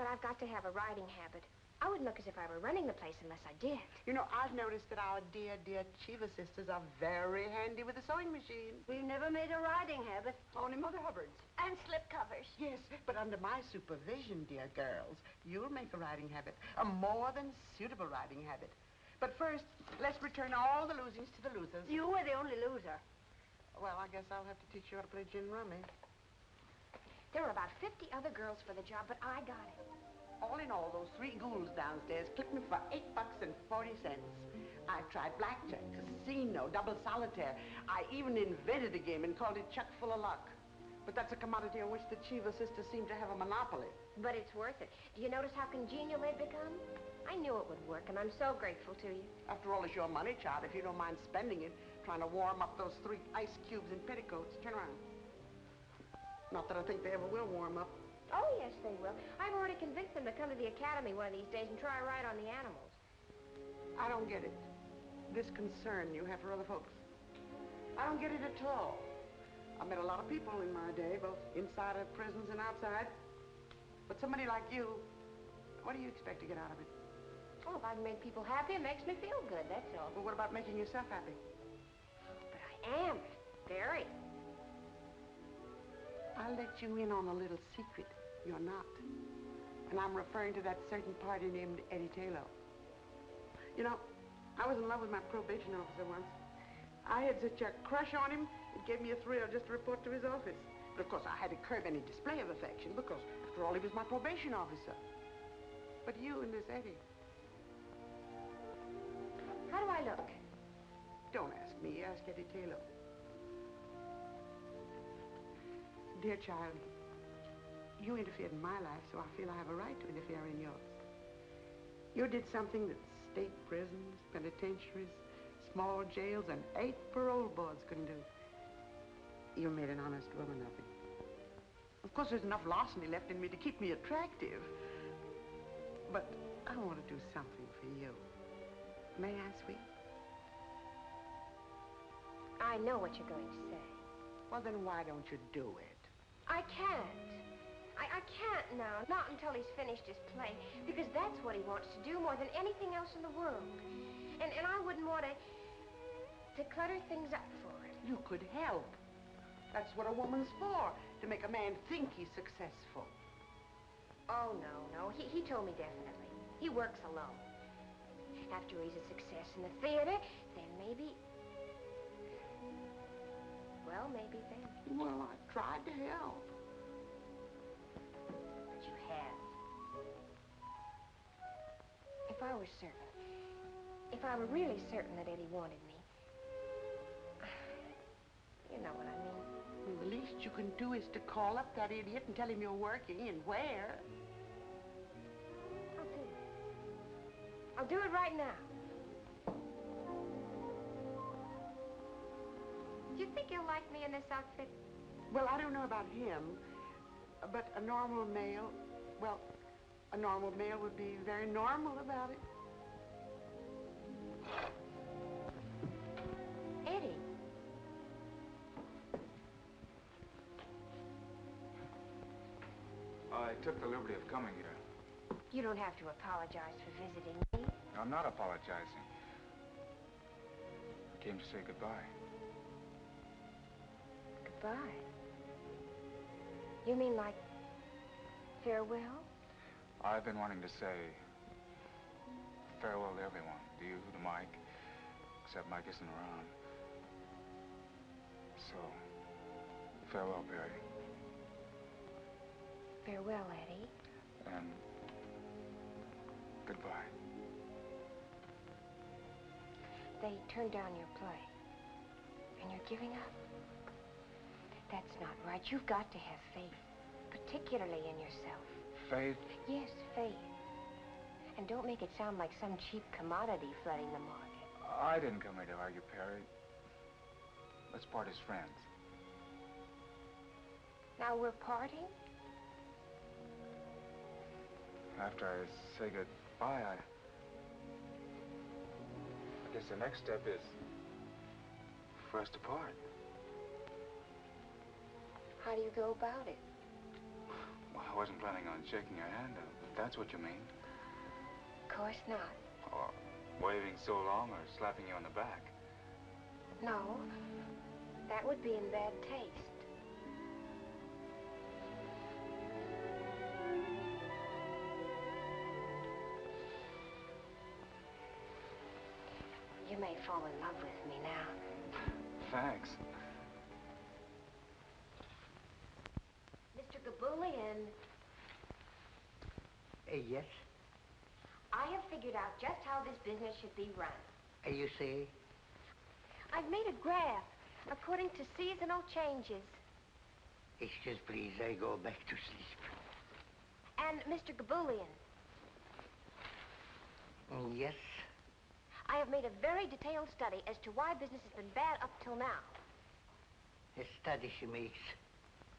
But I've got to have a riding habit. I wouldn't look as if I were running the place unless I did. You know, I've noticed that our dear, dear Cheever sisters are very handy with the sewing machine. We've never made a riding habit. Only Mother Hubbard's. And slip covers. Yes, but under my supervision, dear girls, you'll make a riding habit, a more than suitable riding habit. But first, let's return all the losings to the losers. You were the only loser. Well, I guess I'll have to teach you how to play gin rummy. There were about 50 other girls for the job, but I got it. All in all, those 3 ghouls downstairs clipped me for $8.40. I've tried blackjack, casino, double solitaire. I even invented a game and called it Chuck Full of Luck. But that's a commodity on which the Cheever sisters seem to have a monopoly. But it's worth it. Do you notice how congenial they've become? I knew it would work, and I'm so grateful to you. After all, it's your money, child, if you don't mind spending it, trying to warm up those 3 ice cubes in petticoats. Turn around. Not that I think they ever will warm up. Oh, yes, they will. I've already convinced them to come to the academy one of these days and try a ride on the animals. I don't get it. This concern you have for other folks. I don't get it at all. I've met a lot of people in my day, both inside of prisons and outside. But somebody like you, what do you expect to get out of it? Oh, if I can make people happy, it makes me feel good, that's all. Well, what about making yourself happy? But I am. Very. I'll let you in on a little secret. You're not. And I'm referring to that certain party named Eddie Taylor. You know, I was in love with my probation officer once. I had such a crush on him, it gave me a thrill just to report to his office. But of course, I had to curb any display of affection because, after all, he was my probation officer. But you and this Eddie. How do I look? Don't ask me, ask Eddie Taylor. Dear child, you interfered in my life, so I feel I have a right to interfere in yours. You did something that state prisons, penitentiaries, small jails, and 8 parole boards couldn't do. You made an honest woman of it. Of course, there's enough larceny left in me to keep me attractive. But I want to do something for you. May I, sweet? I know what you're going to say. Well, then why don't you do it? I can't. I can't now, not until he's finished his play, because that's what he wants to do more than anything else in the world. And I wouldn't want to clutter things up for him. You could help. That's what a woman's for, to make a man think he's successful. Oh, no. He told me definitely. He works alone. After he's a success in the theater, then maybe... Well, maybe then. Well, I tried to help. But you have. If I were certain, if I were really certain that Eddie wanted me, you know what I mean. Well, the least you can do is to call up that idiot and tell him you're working and where. I'll do it. I'll do it right now. Do you think he'll like me in this outfit? Well, I don't know about him, but a normal male, well, a normal male would be very normal about it. Eddie. I took the liberty of coming here. You don't have to apologize for visiting me. I'm not apologizing. I came to say goodbye. Goodbye? You mean like farewell? I've been wanting to say farewell to everyone. To you, to Mike, except Mike isn't around. So, farewell, Perry. Farewell, Eddie. And goodbye. they turned down your play. And you're giving up. That's not right. You've got to have faith, particularly in yourself. Faith? Yes, faith. And don't make it sound like some cheap commodity flooding the market. I didn't come here to argue, Perry. Let's part as friends. Now we're parting? After I say goodbye, I guess the next step is for us to part. How do you go about it? Well, I wasn't planning on shaking your hand, if that's what you mean. Of course not. Or waving so long or slapping you on the back. No, that would be in bad taste. You may fall in love with me now. Thanks. Mr. Gabulian. Yes? I have figured out just how this business should be run. You see? I've made a graph according to seasonal changes. Excuse, please, I go back to sleep. And Mr. Gabulian. Yes? I have made a very detailed study as to why business has been bad up till now. A study she makes.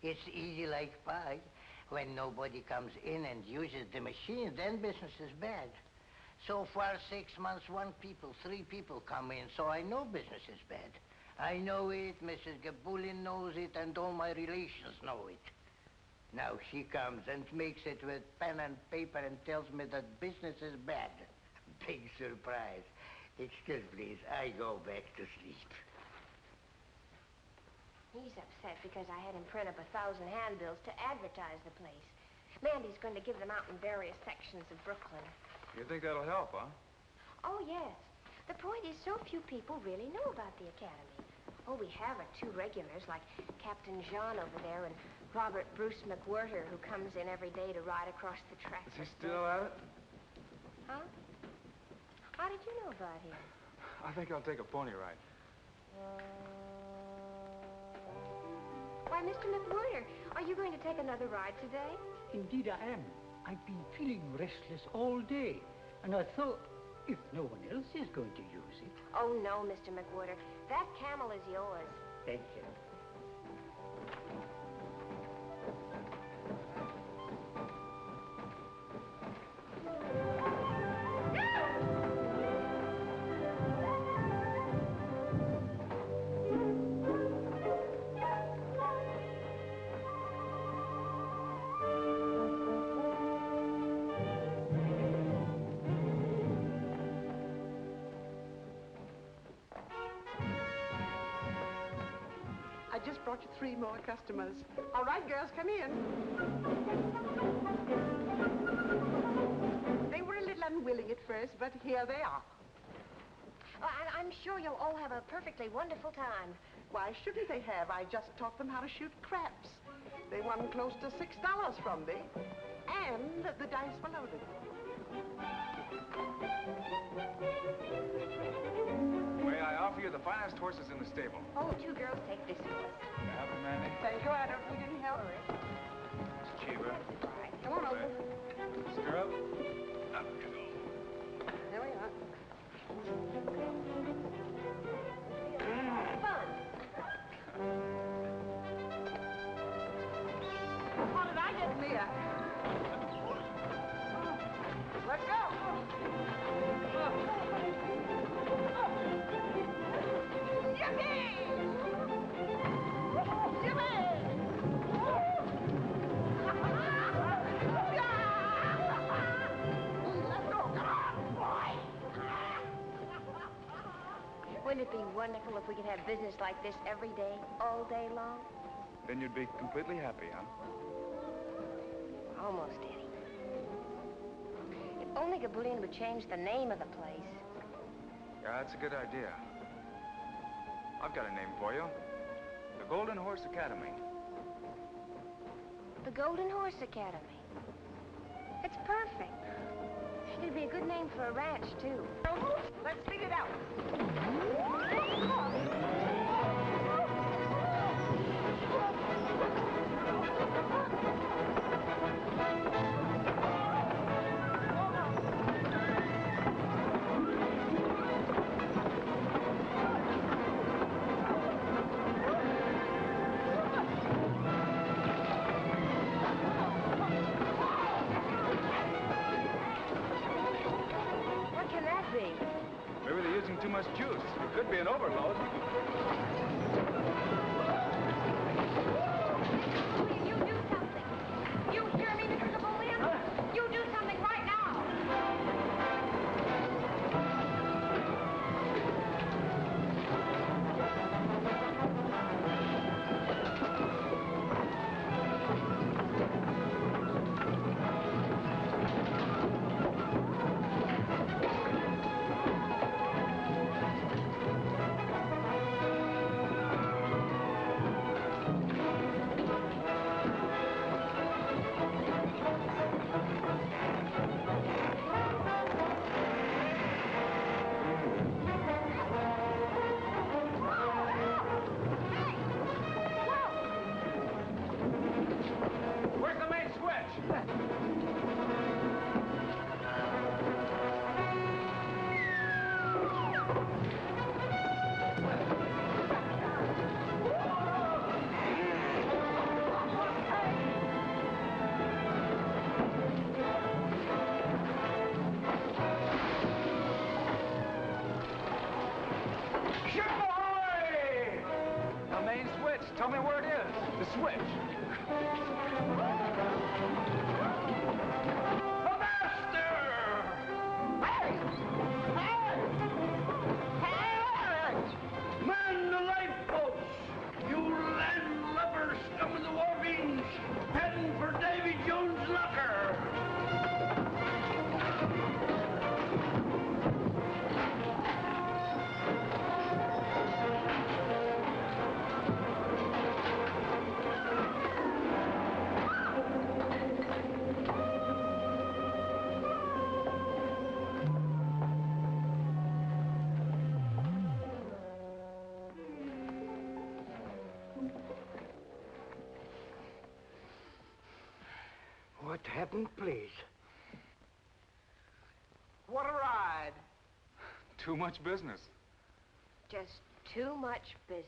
It's easy like pie. When nobody comes in and uses the machine, then business is bad. So far, 6 months, 1 people, 3 people come in, so I know business is bad. I know it, Mrs. Gabulian knows it, and all my relations know it. Now she comes and makes it with pen and paper and tells me that business is bad. Big surprise. Excuse, please, I go back to sleep. He's upset because I had him print up 1,000 handbills to advertise the place. Mandy's going to give them out in various sections of Brooklyn. You think that'll help, huh? Oh, yes. The point is, so few people really know about the Academy. All we have are 2 regulars, like Captain Jean over there and Robert Bruce McWhirter, who comes in every day to ride across the track. Is he still at it? Huh? How did you know about him? I think I'll take a pony ride. Why, Mr. McWhirter, are you going to take another ride today? Indeed I am. I've been feeling restless all day, and I thought, if no one else is going to use it... Oh, no, Mr. McWhirter. That camel is yours. Thank you. I just brought you 3 more customers. All right, girls, come in. They were a little unwilling at first, but here they are. Oh, I'm sure you'll all have a perfectly wonderful time. Why shouldn't they have? I just taught them how to shoot craps. They won close to $6 from me, and the dice were loaded. May I offer you the finest horses in the stable? Oh, 2 girls take this horse. Can I have it, Mandy? Thank you, I don't need any help. It's cheaper. Come on over. Stir up. Up you go. There we are. Fun. How did I get Mia? Let's go. Yippee! Wouldn't it be wonderful if we could have business like this every day, all day long? Then you'd be completely happy, huh? Almost, Eddie. If only Gabulian would change the name of the place. Yeah, that's a good idea. I've got a name for you. The Golden Horse Academy. The Golden Horse Academy. It's perfect. It'd be a good name for a ranch, too. Let's figure it out. What can that be? Maybe they're using too much juice. It could be an overload. You do something. You hear me, Mr. Napoleon? You do something right now. Where's the main switch? Ship ahoy! The main switch. Tell me where it is. The switch. The master! Hey! Man the lifeboats! You landlubber scum of the wharfings! Heading for Davy Jones' locker! What happened, please? What a ride. Too much business. Just too much business.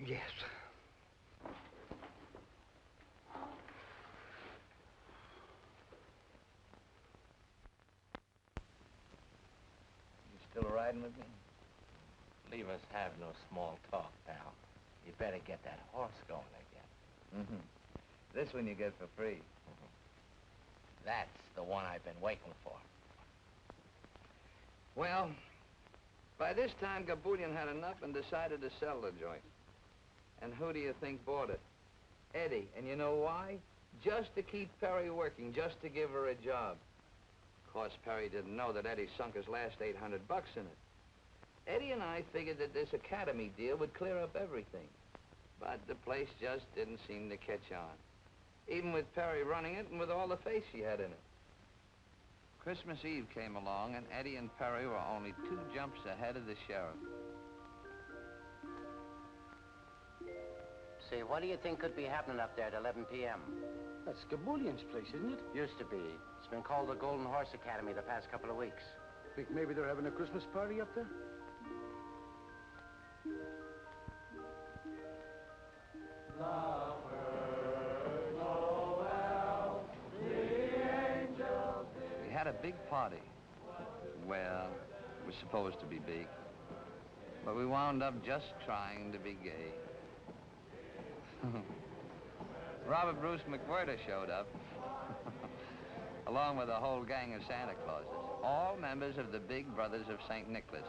Yes. You still riding with me? Leave us have no small talk, pal. You better get that horse going again. Mm-hmm. This one you get for free. That's the one I've been waiting for. Well, by this time, Gabulian had enough and decided to sell the joint. And who do you think bought it? Eddie. And you know why? Just to keep Perry working, just to give her a job. Of course, Perry didn't know that Eddie sunk his last $800 in it. Eddie and I figured that this Academy deal would clear up everything. But the place just didn't seem to catch on. Even with Perry running it and with all the faith she had in it. Christmas Eve came along, and Eddie and Perry were only 2 jumps ahead of the sheriff. Say, what do you think could be happening up there at 11 p.m.? That's Gabulian's place, isn't it? Used to be. It's been called the Golden Horse Academy the past couple of weeks. Think maybe they're having a Christmas party up there? We had a big party. Well, it was supposed to be big. But we wound up just trying to be gay. Robert Bruce McWhirter showed up, along with a whole gang of Santa Clauses, all members of the Big Brothers of St. Nicholas,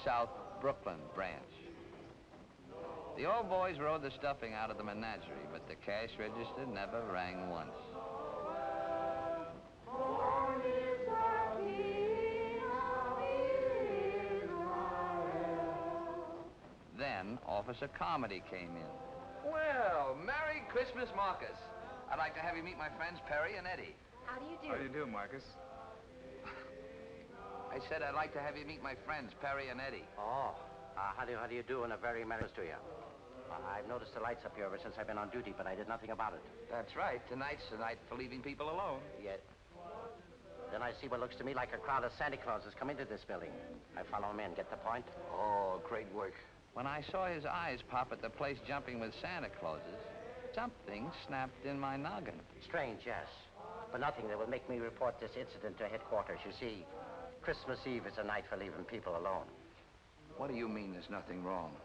South Brooklyn branch. The old boys rode the stuffing out of the menagerie, but the cash register never rang once. Then Officer Carmody came in. Well, Merry Christmas, Marcus. I'd like to have you meet my friends Perry and Eddie. How do you do? How do you do, Marcus? I said I'd like to have you meet my friends, Perry and Eddie. Oh, how do you do, and a very merry to you. I've noticed the lights up here ever since I've been on duty, but I did nothing about it. That's right. Tonight's the night for leaving people alone. Yet, then I see what looks to me like a crowd of Santa Clauses come into this building. I follow them in. Get the point? Oh, great work. When I saw his eyes pop at the place jumping with Santa Clauses, something snapped in my noggin. Strange, yes. But nothing that would make me report this incident to headquarters. You see, Christmas Eve is a night for leaving people alone. What do you mean there's nothing wrong?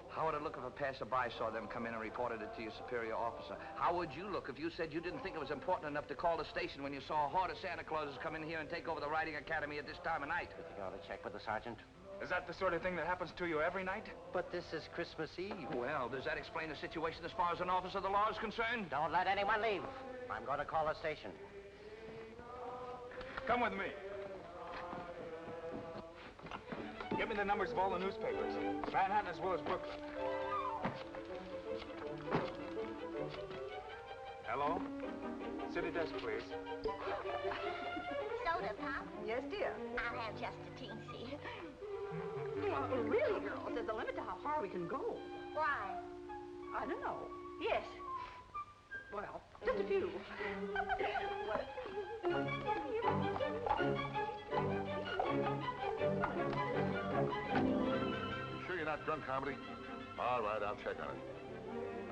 How would it look if a passerby saw them come in and reported it to your superior officer? How would you look if you said you didn't think it was important enough to call the station when you saw a horde of Santa Clauses come in here and take over the riding academy at this time of night? You think I ought to check with the sergeant? Is that the sort of thing that happens to you every night? But this is Christmas Eve. Well, does that explain the situation as far as an officer of the law is concerned? Don't let anyone leave. I'm going to call the station. Come with me. Give me the numbers of all the newspapers. Manhattan as well as Brooklyn. Hello? City desk, please. Soda, Pop? Yes, dear. I'll have just a teensy. Well, really, girls, there's a limit to how far we can go. Why? I don't know. Yes. Well, just a few. Sure you're not drunk, Comedy? All right, I'll check on it.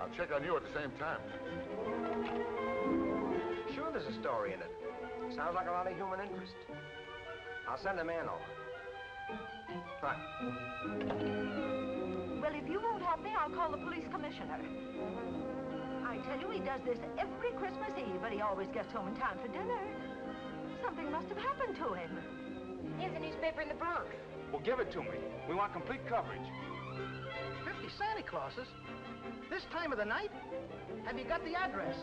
I'll check on you at the same time. Sure there's a story in it. Sounds like a lot of human interest. I'll send a man over. Right. Well, if you won't help me, I'll call the police commissioner. I tell you, he does this every Christmas Eve, but he always gets home in time for dinner. Something must have happened to him. Here's a newspaper in the Bronx. Well, give it to me. We want complete coverage. 50 Santa Clauses? This time of the night? Have you got the address?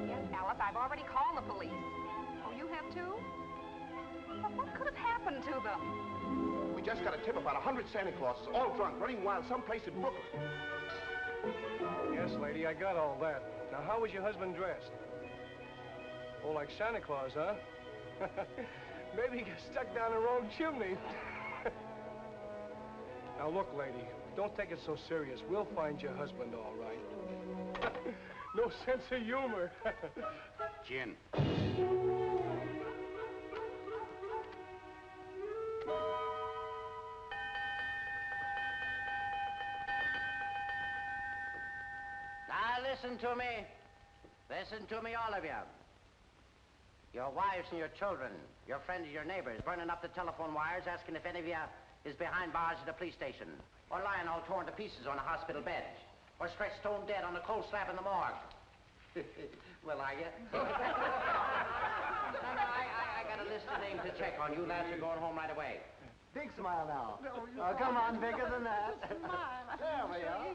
Yes, Alice, I've already called the police. Oh, you have too? But what could have happened to them? We just got a tip about 100 Santa Clauses, all drunk, running wild someplace in Brooklyn. Yes, lady, I got all that. Now, how was your husband dressed? Oh, like Santa Claus, huh? Maybe he got stuck down the wrong chimney. Now, look, lady, don't take it so serious. We'll find your husband, all right. No sense of humor. Gin. Now, listen to me. Listen to me, all of you. Your wives and your children, your friends and your neighbors, burning up the telephone wires, asking if any of you is behind bars at the police station, or lying all torn to pieces on a hospital bed, or stretched stone dead on a cold slab in the morgue. Well, are you? No, I got a list of names to check on. You lads are going home right away. Big smile now. Oh, come on, bigger than that. There we are.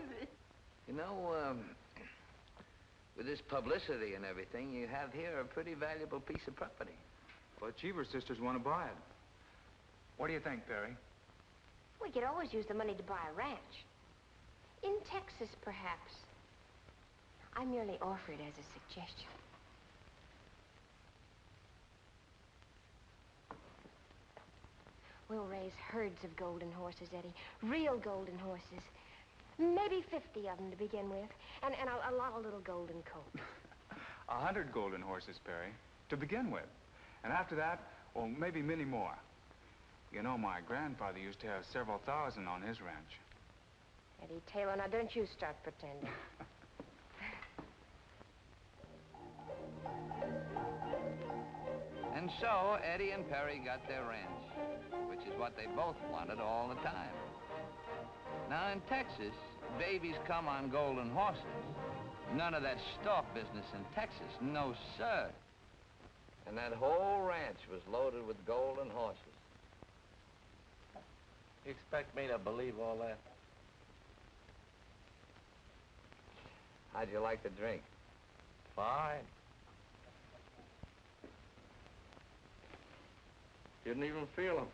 You know, with this publicity and everything, you have here a pretty valuable piece of property. But Cheever sisters want to buy it. What do you think, Perry? We could always use the money to buy a ranch. In Texas, perhaps. I merely offer it as a suggestion. We'll raise herds of golden horses, Eddie. Real golden horses. Maybe 50 of them to begin with. And a lot of little golden coats. 100 golden horses, Perry, to begin with. And after that, well, maybe many more. You know, my grandfather used to have several thousand on his ranch. Eddie Taylor, now don't you start pretending. And so, Eddie and Perry got their ranch, which is what they both wanted all the time. Now, in Texas, babies come on golden horses. None of that stalk business in Texas, no, sir. And that whole ranch was loaded with golden horses. You expect me to believe all that? How'd you like the drink? Fine. Didn't even feel them.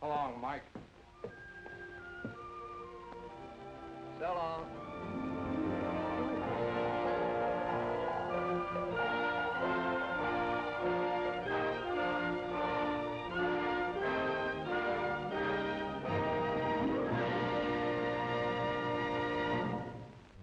How long, Mike?